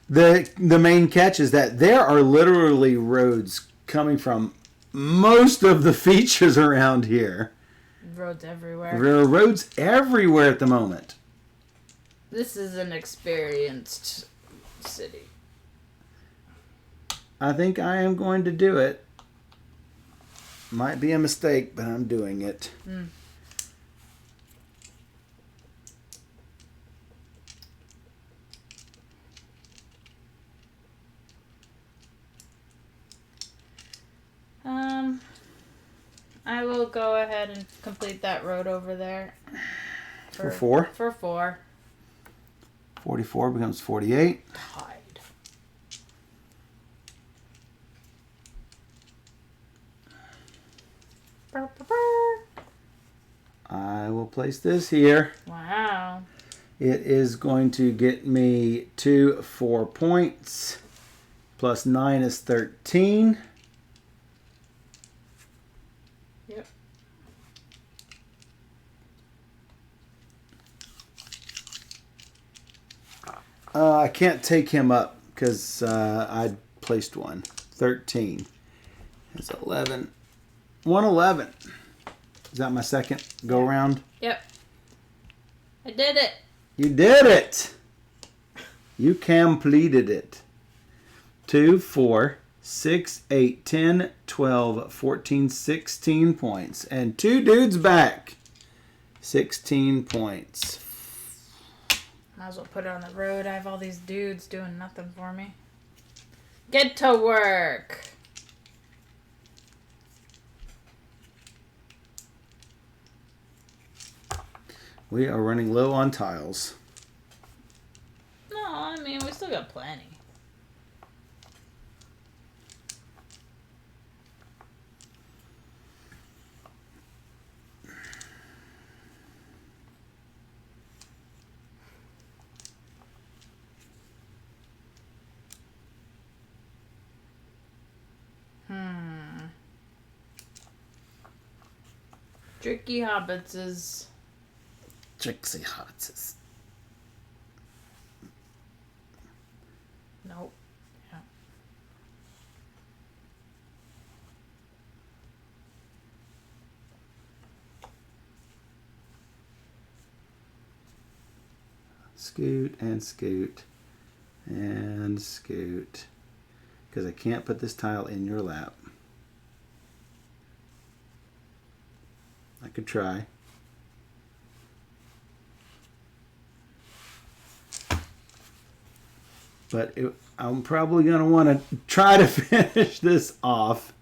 The main catch is that there are literally roads coming from most of the features around here. Roads everywhere. There are roads everywhere at the moment. This is an experienced city. I think I am going to do it. Might be a mistake, but I'm doing it. I will go ahead and complete that road over there. For 4? For 4. 44 becomes 48. Tied. I will place this here. Wow. It is going to get me 4 points. Plus 9 is 13. Yep. I can't take him up because I placed one. 13. It's 11. 111. Is that my second go round? Yep. I did it. You did it. You completed it. 2, 4, 6, 8, 10, 12, 14, 16 points. And 2 dudes back. 16 points. Might as well put it on the road. I have all these dudes doing nothing for me. Get to work. We are running low on tiles. No, I mean, we still got plenty. Tricky Hobbits is... Trixie Hots. Nope. Yeah. Scoot and scoot and scoot. Because I can't put this tile in your lap. I could try. But I'm probably going to want to try to finish this off.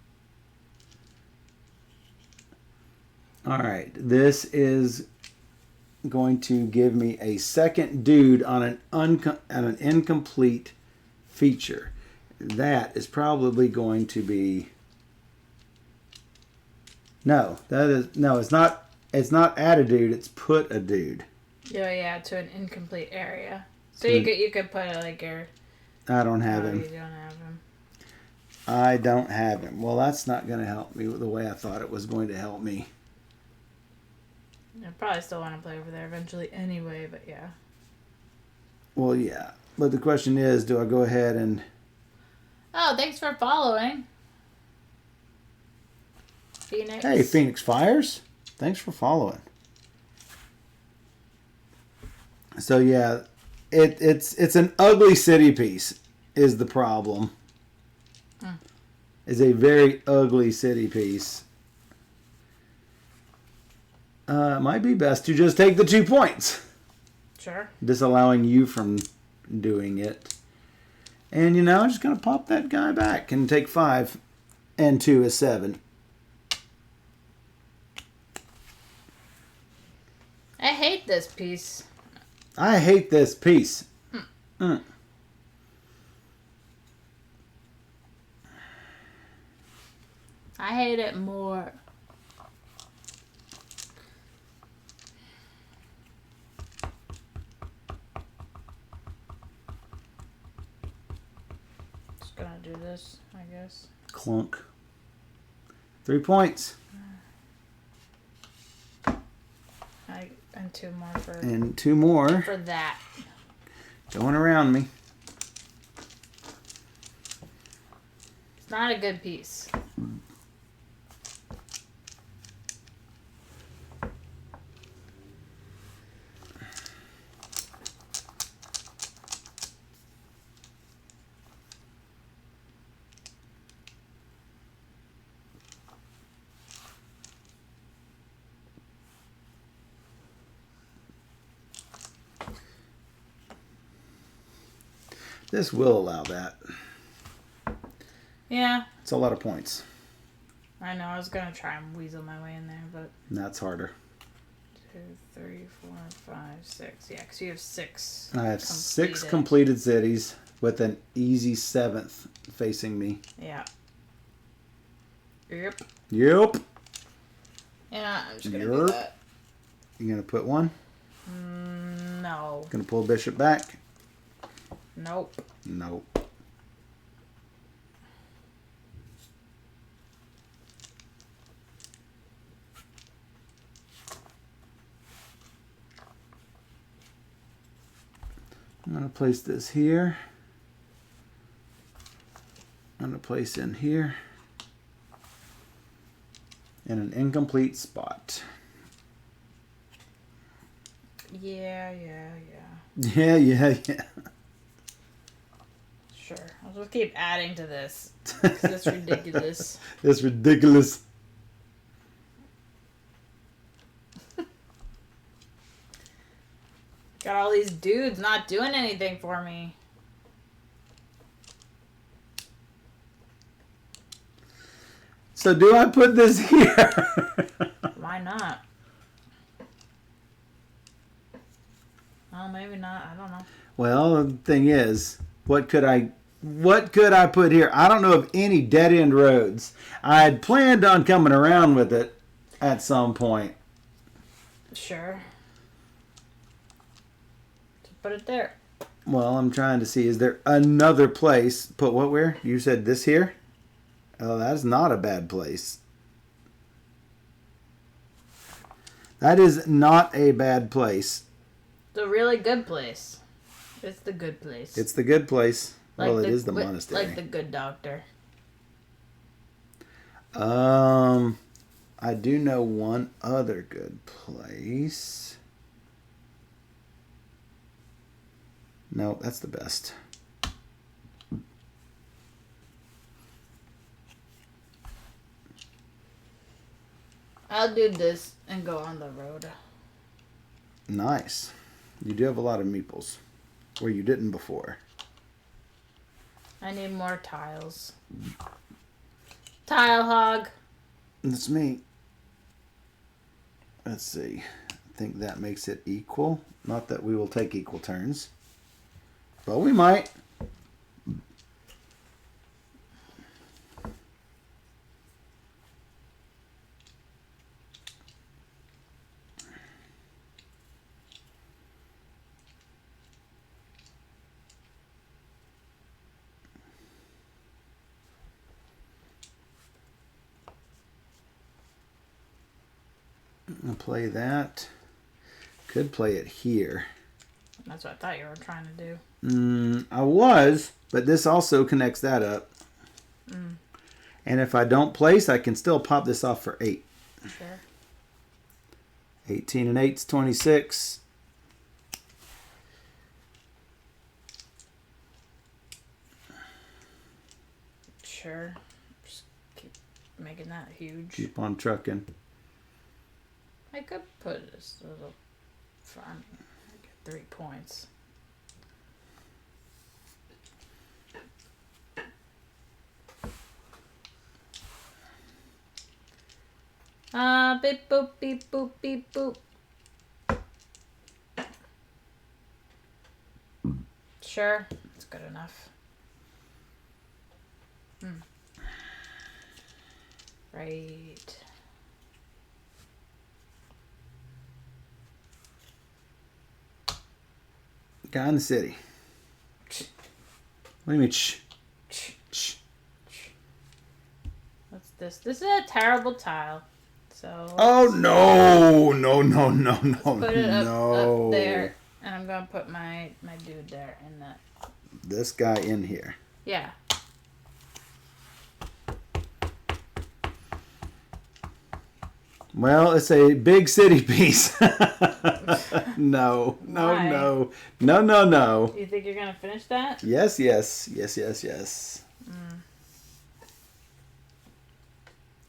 All right. This is going to give me a second dude on an incomplete feature. That is probably going to be... No, it's not add a dude, it's put a dude. Yeah, to an incomplete area. So you could put it like your... I don't have him. You don't have him. I don't have him. Well, that's not going to help me the way I thought it was going to help me. I probably still want to play over there eventually anyway, but yeah. Well, yeah. But the question is, do I go ahead and... Oh, thanks for following. Phoenix. Hey, Phoenix Fires. Thanks for following. So, yeah, it's an ugly city piece is the problem. It's a very ugly city piece. It might be best to just take the 2 points. Sure. Disallowing you from doing it. And, I'm just going to pop that guy back and take 5. And 2 is 7. I hate this piece. I hate this piece. I hate it more. Just gonna do this, I guess. Clunk. 3 points. And 2 more for. And 2 more. For that. Going around me. It's not a good piece. This will allow that. Yeah. It's a lot of points. I know. I was gonna try and weasel my way in there, but. That's harder. 2, 3, 4, 5, 6. Yeah, because you have 6. I have 6 completed cities with an easy 7th facing me. Yeah. Yep. Yep. Yeah, I'm just gonna do that. You gonna put 1? No. Gonna pull bishop back? Nope. Nope. I'm going to place this here. I'm going to place in here. In an incomplete spot. Yeah. Yeah. Sure. I'll just keep adding to this. Because it's ridiculous. It's ridiculous. Got all these dudes not doing anything for me. So do I put this here? Why not? Well, maybe not. I don't know. Well, the thing is, what could I put here? I don't know of any dead-end roads. I had planned on coming around with it at some point. Sure. Just put it there. Well, I'm trying to see, is there another place? Put what where? You said this here? Oh, that's not a bad place. That is not a bad place. It's a really good place. It's the good place. It's the good place. Like well, it is the monastery. Like the good doctor. I do know one other good place. No, that's the best. I'll do this and go on the road. Nice. You do have a lot of meeples. Where you didn't before. I need more tiles. Tile hog. That's me. Let's see. I think that makes it equal. Not that we will take equal turns. But we might. I'll play that. Could play it here. That's what I thought you were trying to do. I was, but this also connects that up. And if I don't place, I can still pop this off for 8. Sure. 18 and 8's 26. Sure. Just keep making that huge. Keep on trucking. I could put this little farm. I get 3 points. Beep boop beep boop beep boop. Sure, it's good enough. Right. Guy in the city. What do you mean? Shh. Shh. What's this? This is a terrible tile. So. Oh no! No! Put it no! up there, and I'm gonna put my dude there in that. This guy in here. Yeah. Well, it's a big city piece. No. Why? No. Do you think you're gonna finish that? Yes.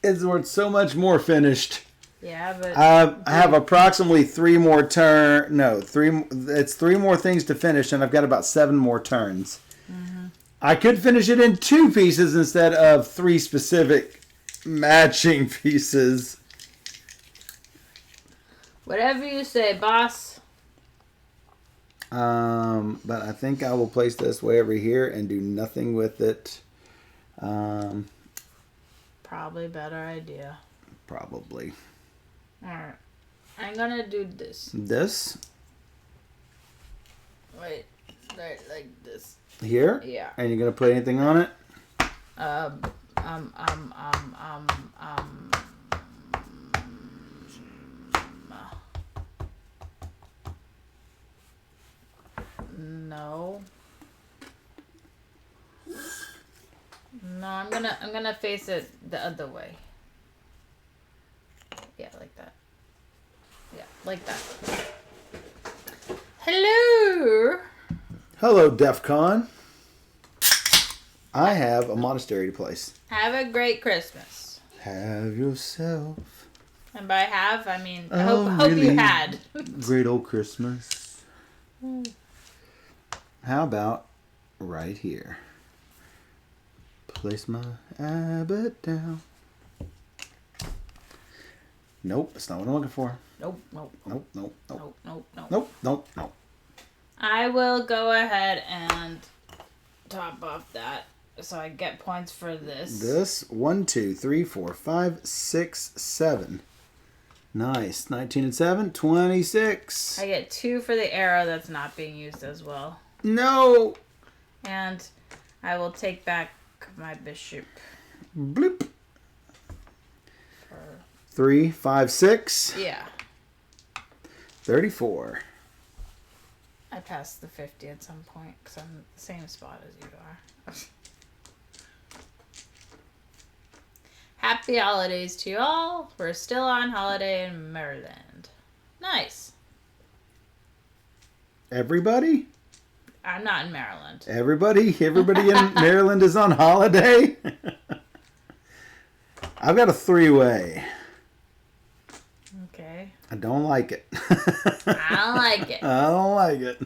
It's worth so much more finished. Yeah, but I have approximately 3 more it's 3 more things to finish, and I've got about 7 more turns. Mm-hmm. I could finish it in 2 pieces instead of 3 specific matching pieces. Whatever you say, boss. But I think I will place this way over here and do nothing with it. Probably better idea. Probably. Alright. I'm gonna do this. This? Wait. Right, like this. Here? Yeah. And you're going to put anything on it? No. No, I'm gonna face it the other way. Yeah, like that. Yeah, like that. Hello. Hello, DEF CON. I have a monastery to place. Have a great Christmas. Have yourself And by have, I mean a hope you really had. great old Christmas. How about right here? Place my abbot down. Nope, that's not what I'm looking for. Nope. Nope. I will go ahead and top off that so I get points for this. This 1, 2, 3, 4, 5, 6, 7. Nice. 19 and 7, 26. I get 2 for the arrow that's not being used as well. No. And I will take back my bishop. Bloop. For... 3, 5, 6. Yeah. 34. I passed the 50 at some point because I'm the same spot as you are. Happy holidays to you all. We're still on holiday in Maryland. Nice. Everybody? I'm not in Maryland. Everybody in Maryland is on holiday? I've got a 3-way. Okay. I don't like it. I don't like it. I don't like it.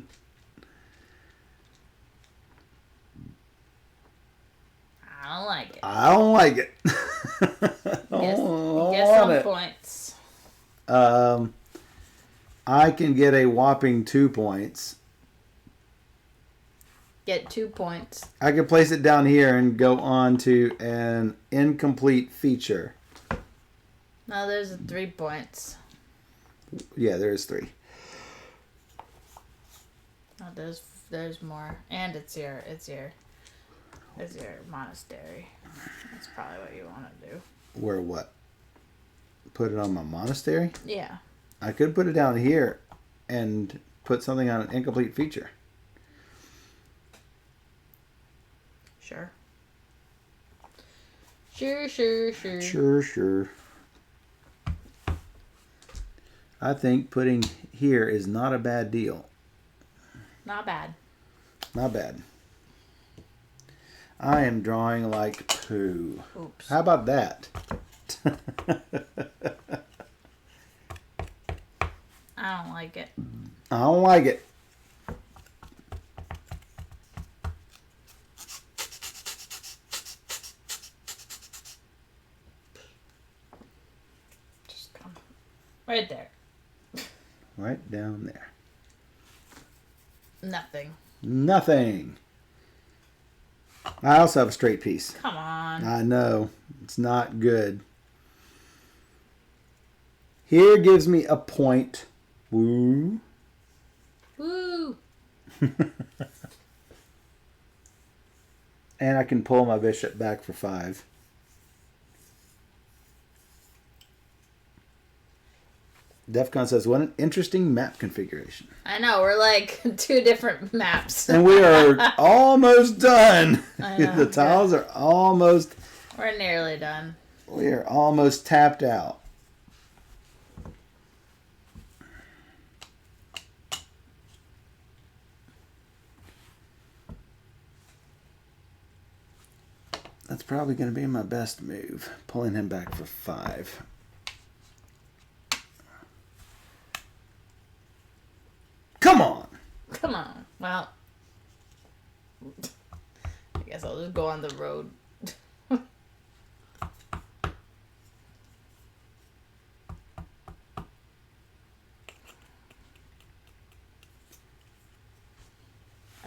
I don't like it. I don't like it. Guess some points. I can get a whopping 2 points. Get 2 points. I can place it down here and go on to an incomplete feature. No, there's 3 points. Yeah, there is 3. Oh, there's more, and it's your monastery. That's probably what you want to do. Where what? Put it on my monastery? Yeah. I could put it down here and put something on an incomplete feature. Sure. Sure. Sure. I think putting here is not a bad deal. Not bad. Not bad. I am drawing like poo. Oops. How about that? I don't like it. I don't like it. Just come right there. Right down there. Nothing. I also have a straight piece. Come on. I know. It's not good. Here gives me a point. Woo. Woo. And I can pull my bishop back for 5. Defcon says, what an interesting map configuration. I know, we're like 2 different maps. And we are almost done. I know, The tiles are almost... We're nearly done. We are almost tapped out. That's probably going to be my best move. Pulling him back for 5. Come on! Come on. Well, I guess I'll just go on the road.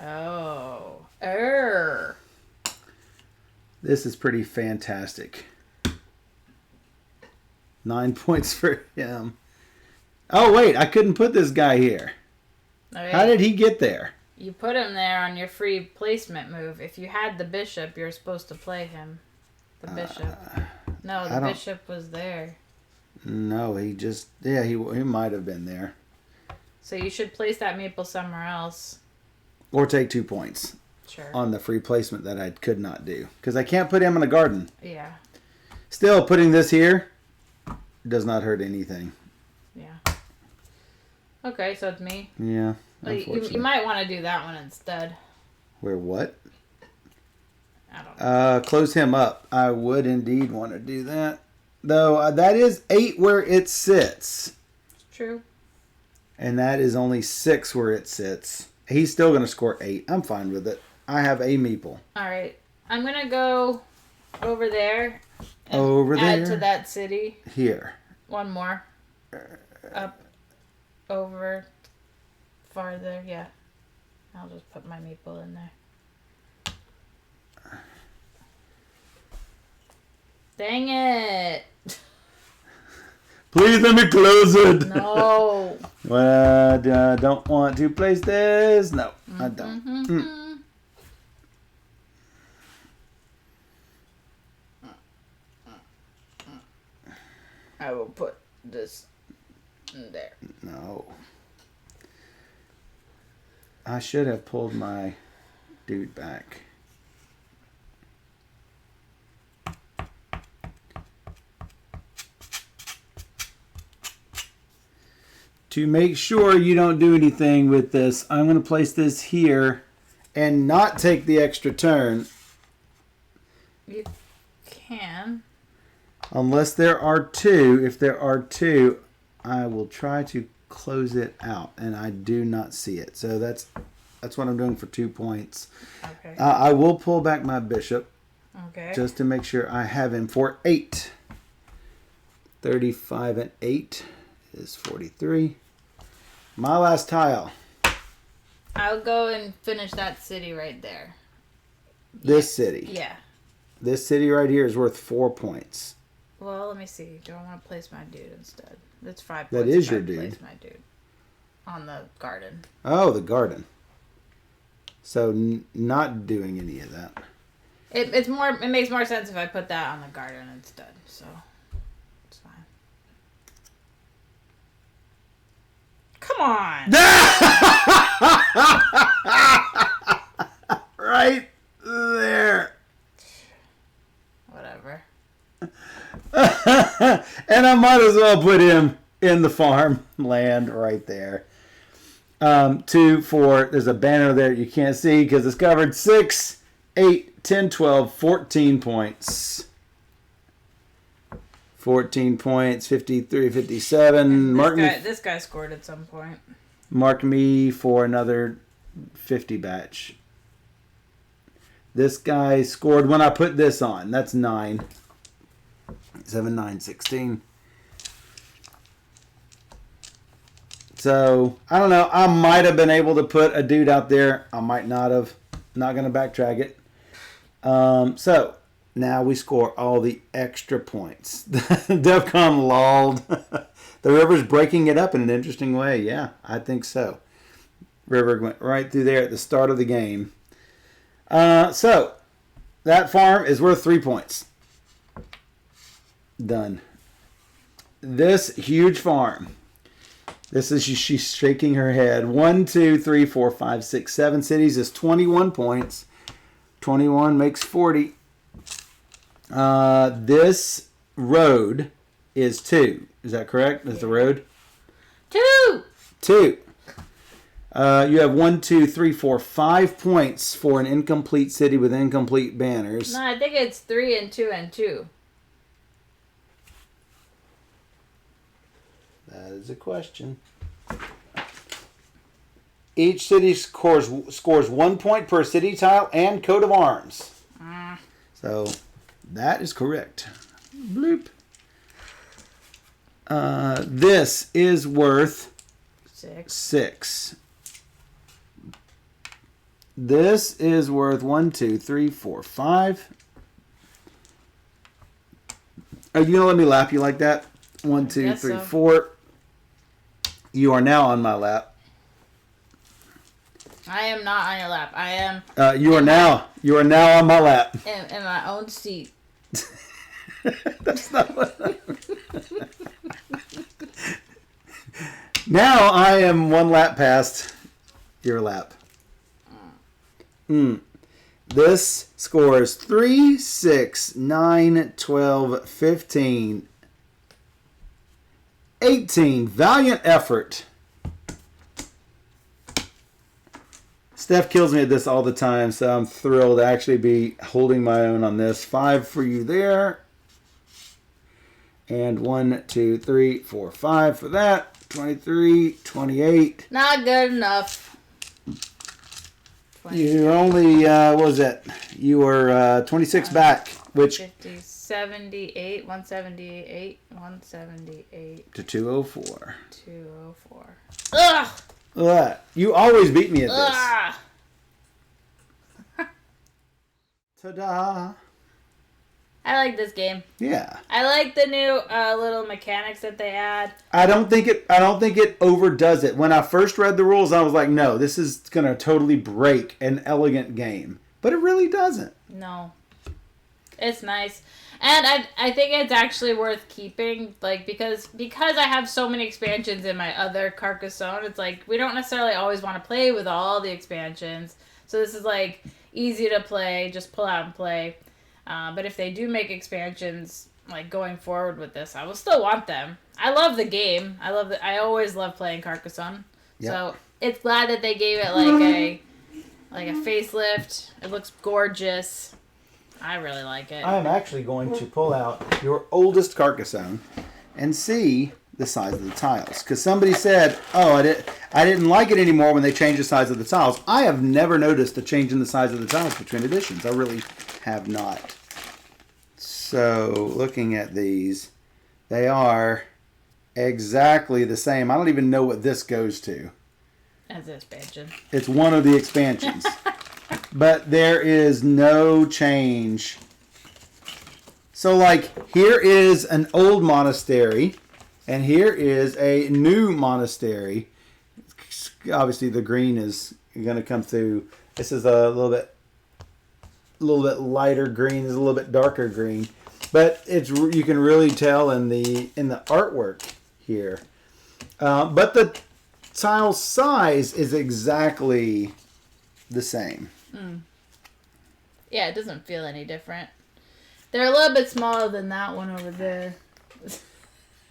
Oh. This is pretty fantastic. 9 points for him. Oh, wait. I couldn't put this guy here. Okay. How did he get there? You put him there on your free placement move. If you had the bishop, you're supposed to play him. The bishop. No, the bishop was there. No, he just... Yeah, he might have been there. So you should place that maple somewhere else. Or take 2 points. Sure. On the free placement that I could not do. Because I can't put him in a garden. Yeah. Still, putting this here does not hurt anything. Yeah. Okay, so it's me. Yeah. Well, you might want to do that one instead. Where what? I don't know. Close him up. I would indeed want to do that. Though, that is 8 where it sits. True. And that is only 6 where it sits. He's still going to score 8. I'm fine with it. I have a meeple. All right. I'm going to go over there. And over there? Add to that city. Here. One more. Up. Over. Farther. Yeah. I'll just put my meeple in there. Dang it. Please let me close it. No. Well, I don't want to place this. No, I don't. Mm. I will put this in there. No. I should have pulled my dude back. To make sure you don't do anything with this, I'm going to place this here and not take the extra turn. You can. Unless there are 2. If there are 2, I will try to close it out. And I do not see it. So that's what I'm doing for 2 points. Okay. I will pull back my bishop. Okay. Just to make sure I have him for 8. 35 and 8 is 43. My last tile. I'll go and finish that city right there. This city. Yeah. This city right here is worth 4 points. Well, let me see. Do I want to place my dude instead? That's 5 points. That is if your I dude. Place my dude on the garden. Oh, the garden. So not doing any of that. It's more. It makes more sense if I put that on the garden instead. So it's fine. Come on. Right there. Whatever. And I might as well put him in the farmland right there. 2, 4. There's a banner there you can't see because it's covered. 6, 8, 10, 12, 14 points. 14 points, 53, 57. This guy scored at some point. Mark me for another 50 batch. This guy scored when I put this on. That's 9. 7, 9, 16. So, I don't know. I might have been able to put a dude out there. I might not have. Not going to backtrack it. So, Now we score all the extra points. DEFCON lulled. The river's breaking it up in an interesting way. Yeah, I think so. River went right through there at the start of the game. So, that farm is worth 3 points. Done. This huge farm. This is, she's shaking her head. 1, 2, 3, 4, 5, 6, 7 cities is 21 points. 21 makes 40. This road is 2. Is that correct? Is the road? 2. 2. You have 1, 2, 3, 4, 5 points for an incomplete city with incomplete banners. No, I think it's 3 and 2 and 2. That is a question. Each city scores 1 point per city tile and coat of arms. So that is correct. Bloop. This is worth 6. This is worth 1, 2, 3, 4, 5. Are you gonna let me lap you like that? 1, 2, 3, 4. You are now on my lap. I am not on your lap. I am. You are now on my lap. In my own seat. That's not what. Now I am 1 lap past your lap. This scores 3, 6, 9, 12, 15, 18. Valiant effort. Steph kills me at this all the time, so I'm thrilled to actually be holding my own on this. 5 for you there. And 1, 2, 3, 4, 5 for that. 23, 28. Not good enough. You only, what was it? You were 26 back, which... 50, 78, 178, 178. To 204. 204. Ugh! Ugh. You always beat me at this. Ugh! Ta-da. I like this game. Yeah. I like the new little mechanics that they add. I don't think it overdoes it. When I first read the rules, I was like, no, this is going to totally break an elegant game. But it really doesn't. No. It's nice. And I think it's actually worth keeping, like, because I have so many expansions in my other Carcassonne, it's like, we don't necessarily always want to play with all the expansions. So this is, like, easy to play, just pull out and play. But if they do make expansions, like, going forward with this, I will still want them. I love the game. I always love playing Carcassonne. Yep. So it's glad that they gave it, like a facelift. It looks gorgeous. I really like it. I am actually going to pull out your oldest Carcassonne and see the size of the tiles. Because somebody said, oh, I didn't like it anymore when they changed the size of the tiles. I have never noticed a change in the size of the tiles between editions. I really have not. So, looking at these, they are exactly the same. I don't even know what this goes to. As an expansion. It's one of the expansions. But there is no change. So, like, here is an old monastery, and here is a new monastery. Obviously, the green is going to come through. This is a little bit lighter green. This is a little bit darker green, but you can really tell in the artwork here. But the tile size is exactly the same. Yeah, it doesn't feel any different. They're a little bit smaller than that one over there.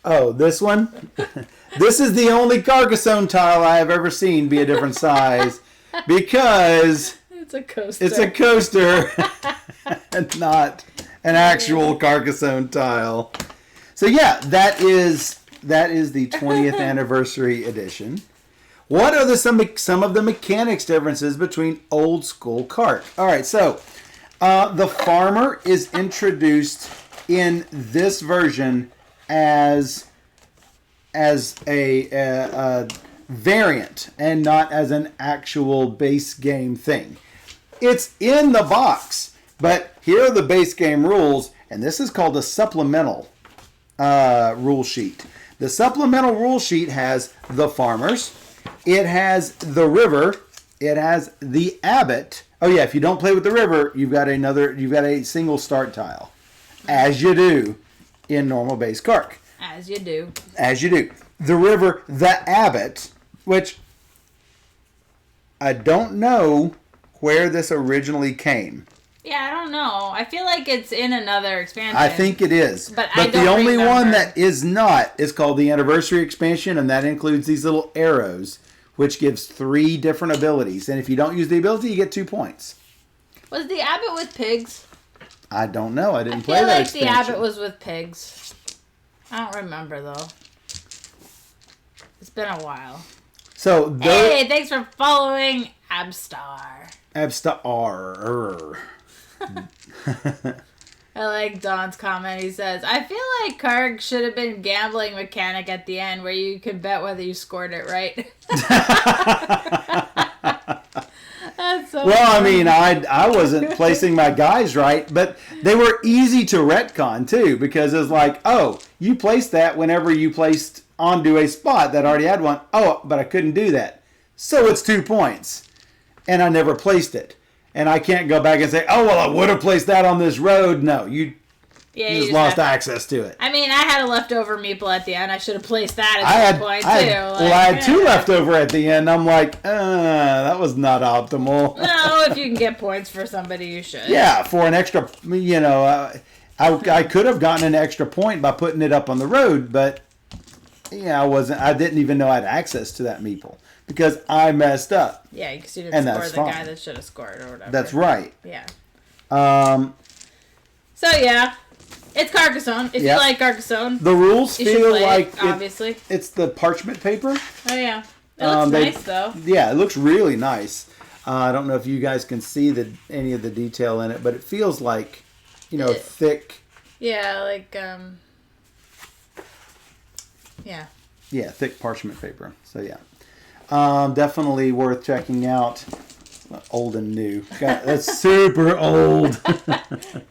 Oh, this one? This is the only Carcassonne tile I have ever seen be a different size because it's a coaster. It's a coaster and not an actual Carcassonne tile. So yeah, that is the 20th anniversary edition. What are some of the mechanics differences between old school Carc? All right, so the farmer is introduced in this version as a variant and not as an actual base game thing. It's in the box, but here are the base game rules, and this is called a supplemental rule sheet. The supplemental rule sheet has the farmers. It has the river. It has the abbot. Oh yeah, if you don't play with the river, you've got a single start tile, as you do in normal base Carc. As you do. As you do. The river, the abbot, which I don't know where this originally came. Yeah, I don't know. I feel like it's in another expansion. I think it is. But I don't the only remember. one that is not is called the Anniversary expansion, and that includes these little arrows, which gives 3 different abilities. And if you don't use the ability, you get 2 points. Was the abbot with pigs? I don't know. I didn't play feel that like expansion. the abbot was with pigs. I don't remember, though. It's been a while. So hey, thanks for following Abstar. Abstar. I like Don's comment. He says, I feel like Karg should have been gambling mechanic at the end where you could bet whether you scored it right. That's so well, funny. I mean, I wasn't placing my guys right, but they were easy to retcon too, because it was like, oh, you placed that whenever you placed onto a spot that already had one. Oh, but I couldn't do that. So it's 2 points. And I never placed it. And I can't go back and say, oh, well, I would have placed that on this road. No, you just lost access to it. I mean, I had a leftover meeple at the end. I should have placed that at some point, too. I had 2 leftover at the end. I'm like, that was not optimal. No, if you can get points for somebody, you should. Yeah, for an extra, I could have gotten an extra point by putting it up on the road, but I didn't even know I had access to that meeple because I messed up. Yeah, because you didn't score the guy that should have scored or whatever. That's right. Yeah. So yeah, it's Carcassonne. If you like Carcassonne, the rules feel like obviously it's the parchment paper. Oh yeah, it looks nice though. Yeah, it looks really nice. I don't know if you guys can see any of the detail in it, but it feels like thick. Yeah, like yeah. Yeah, thick parchment paper. So yeah. Definitely worth checking out. Old and new. God, that's super old.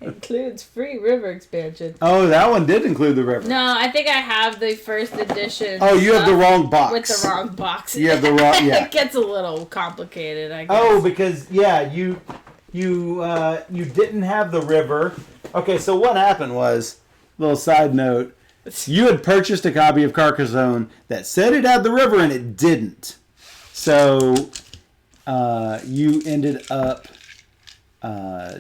Includes free river expansion. Oh, that one did include the river. No, I think I have the first edition. Oh, you have the wrong box. With the wrong box. You have the wrong. Yeah. It gets a little complicated, I guess. Oh, because you didn't have the river. Okay, so what happened was, little side note, you had purchased a copy of Carcassonne that said it had the river and it didn't. So you ended up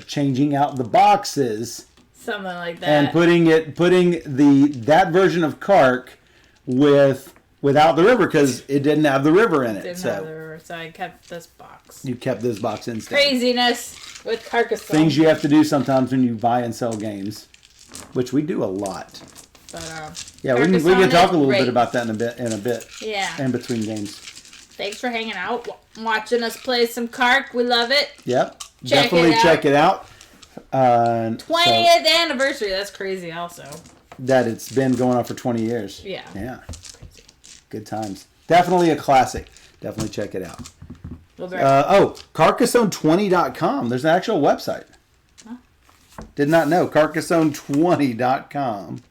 changing out the boxes, something like that, and putting that version of Carc without the river because it didn't have the river in it. Didn't have the river, so I kept this box. You kept this box instead. Craziness with Carcassonne. Things you have to do sometimes when you buy and sell games, which we do a lot. But yeah, we can talk a little bit about that in a bit. Yeah. In between games. Thanks for hanging out, watching us play some Carc. We love it. Yep. Definitely check it out. 20th anniversary. That's crazy also. That it's been going on for 20 years. Yeah. Yeah. Good times. Definitely a classic. Definitely check it out. Carcassonne20.com. There's an actual website. Huh? Did not know. Carcassonne20.com.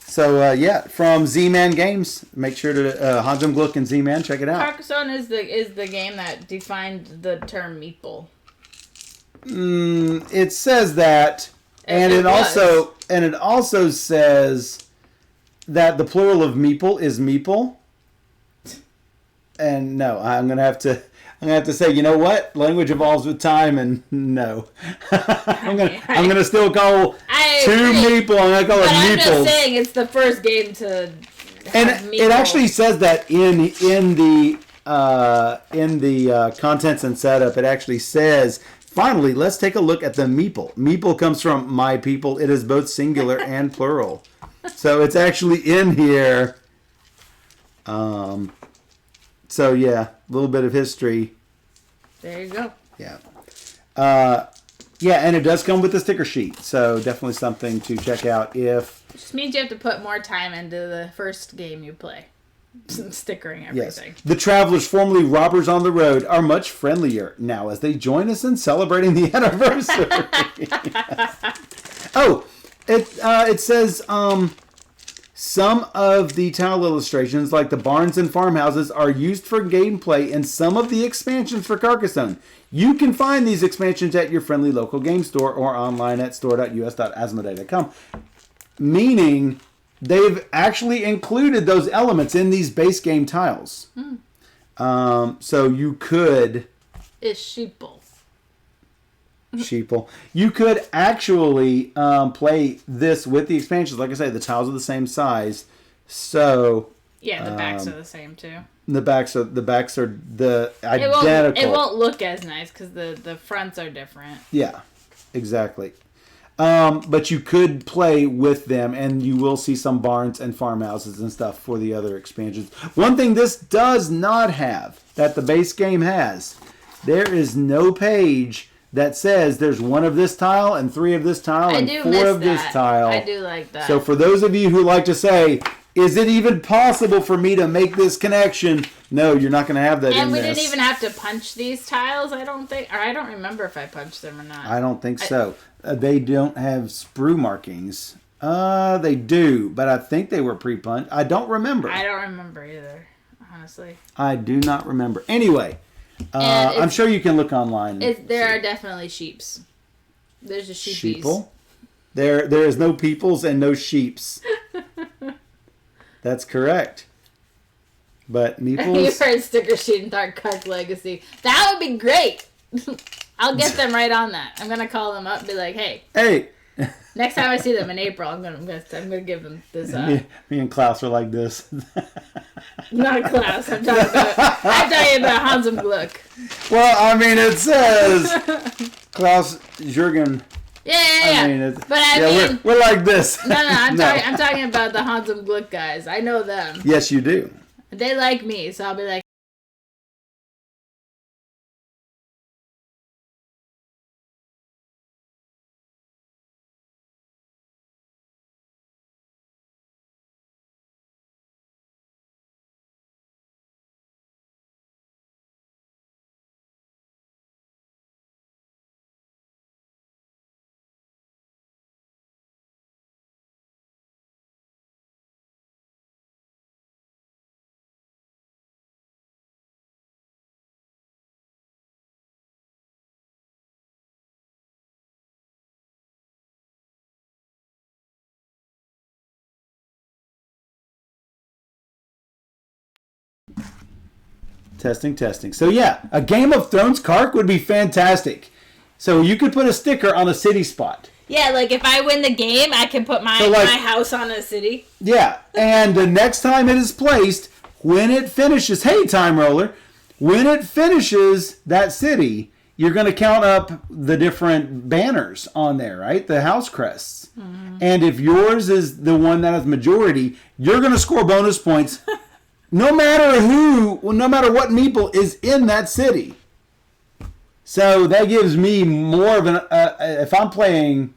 So, from Z-Man Games. Make sure to Hanjum Gluck and Z-Man. Check it out. Carcassonne is the game that defined the term meeple. It says that, and it also says that the plural of meeple is meeple. And no, I'm gonna have to say, you know what? Language evolves with time, and no, I'm gonna still call two meeple. I'm gonna call it meeples. I'm just saying it's the first game to. And it actually says that in the contents and setup. It actually says, finally, let's take a look at the meeple. Meeple comes from my people. It is both singular and plural, so it's actually in here. So, yeah, a little bit of history. There you go. Yeah. And it does come with a sticker sheet. So, definitely something to check out if... It just means you have to put more time into the first game you play. Stickering Yes. everything. The travelers, formerly robbers on the road, are much friendlier now as they join us in celebrating the anniversary. Oh, it says some of the tile illustrations, like the barns and farmhouses, are used for gameplay in some of the expansions for Carcassonne. You can find these expansions at your friendly local game store or online at store.us.asmodee.com. Meaning, they've actually included those elements in these base game tiles. So you could... It's sheeple. You could actually play this with the expansions. Like I say, the tiles are the same size. So... Yeah, the backs are the same too. The backs are the identical. It won't look as nice because the fronts are different. Yeah, exactly. But you could play with them, and you will see some barns and farmhouses and stuff for the other expansions. One thing this does not have that the base game has, there is no page that says there's 1 of this tile and 3 of this tile and 4 of this tile. I do like that. So for those of you who like to say, is it even possible for me to make this connection? No, you're not going to have that in this. And we didn't even have to punch these tiles, I don't think. Or I don't remember if I punched them or not. I don't think so. They don't have sprue markings. They do, but I think they were pre-punched. I don't remember. I don't remember either, honestly. I do not remember. Anyway, I'm sure you can look online. There are definitely sheeps. There's a sheepies. Sheeple? There is no peoples and no sheeps. That's correct. But meeples... You've heard sticker sheet and Dark Carc Legacy. That would be great. I'll get them right on that. I'm gonna call them up and be like, hey. Next time I see them in April, I'm gonna give them this. Me and Klaus are like this. Not Klaus. I'm talking about Hans and Gluck. Well, I mean, it says Klaus Jürgen. Yeah. I mean, mean, we're like this. No. I'm talking about the Hans and Gluck guys. I know them. Yes, you do. They like me, so I'll be like. Testing. So yeah, a Game of Thrones Carc would be fantastic. So you could put a sticker on a city spot. Yeah, like if I win the game, I can put my house on a city. Yeah, and the next time it is placed, when it finishes, hey, Time Roller, when it finishes that city, you're going to count up the different banners on there, right? The house crests. Mm-hmm. And if yours is the one that has majority, you're going to score bonus points no matter what meeple is in that city. So that gives me more of an... if I'm playing...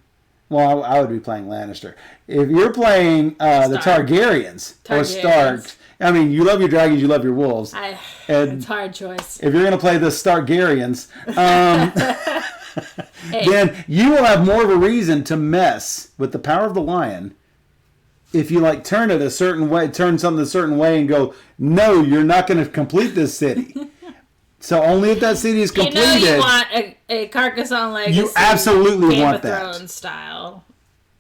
Well, I would be playing Lannister. If you're playing the Targaryens or Stark... I mean, you love your dragons, you love your wolves. It's a hard choice. If you're going to play the Stargaryens, then you will have more of a reason to mess with the power of the lion. If you turn it a certain way, turn something a certain way and go, no, you're not going to complete this city. So only if that city is completed. You want a Carcassonne Legacy. You absolutely want that. Game of Thrones style.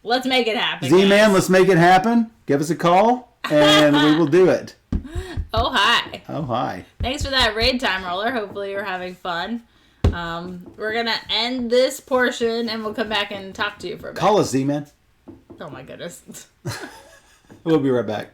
Let's make it happen. Z-Man, let's make it happen. Give us a call and we will do it. Oh, hi. Oh, hi. Thanks for that raid, Time Roller. Hopefully you're having fun. We're going to end this portion and we'll come back and talk to you for a bit. Call us, Z-Man. Oh, my goodness. We'll be right back.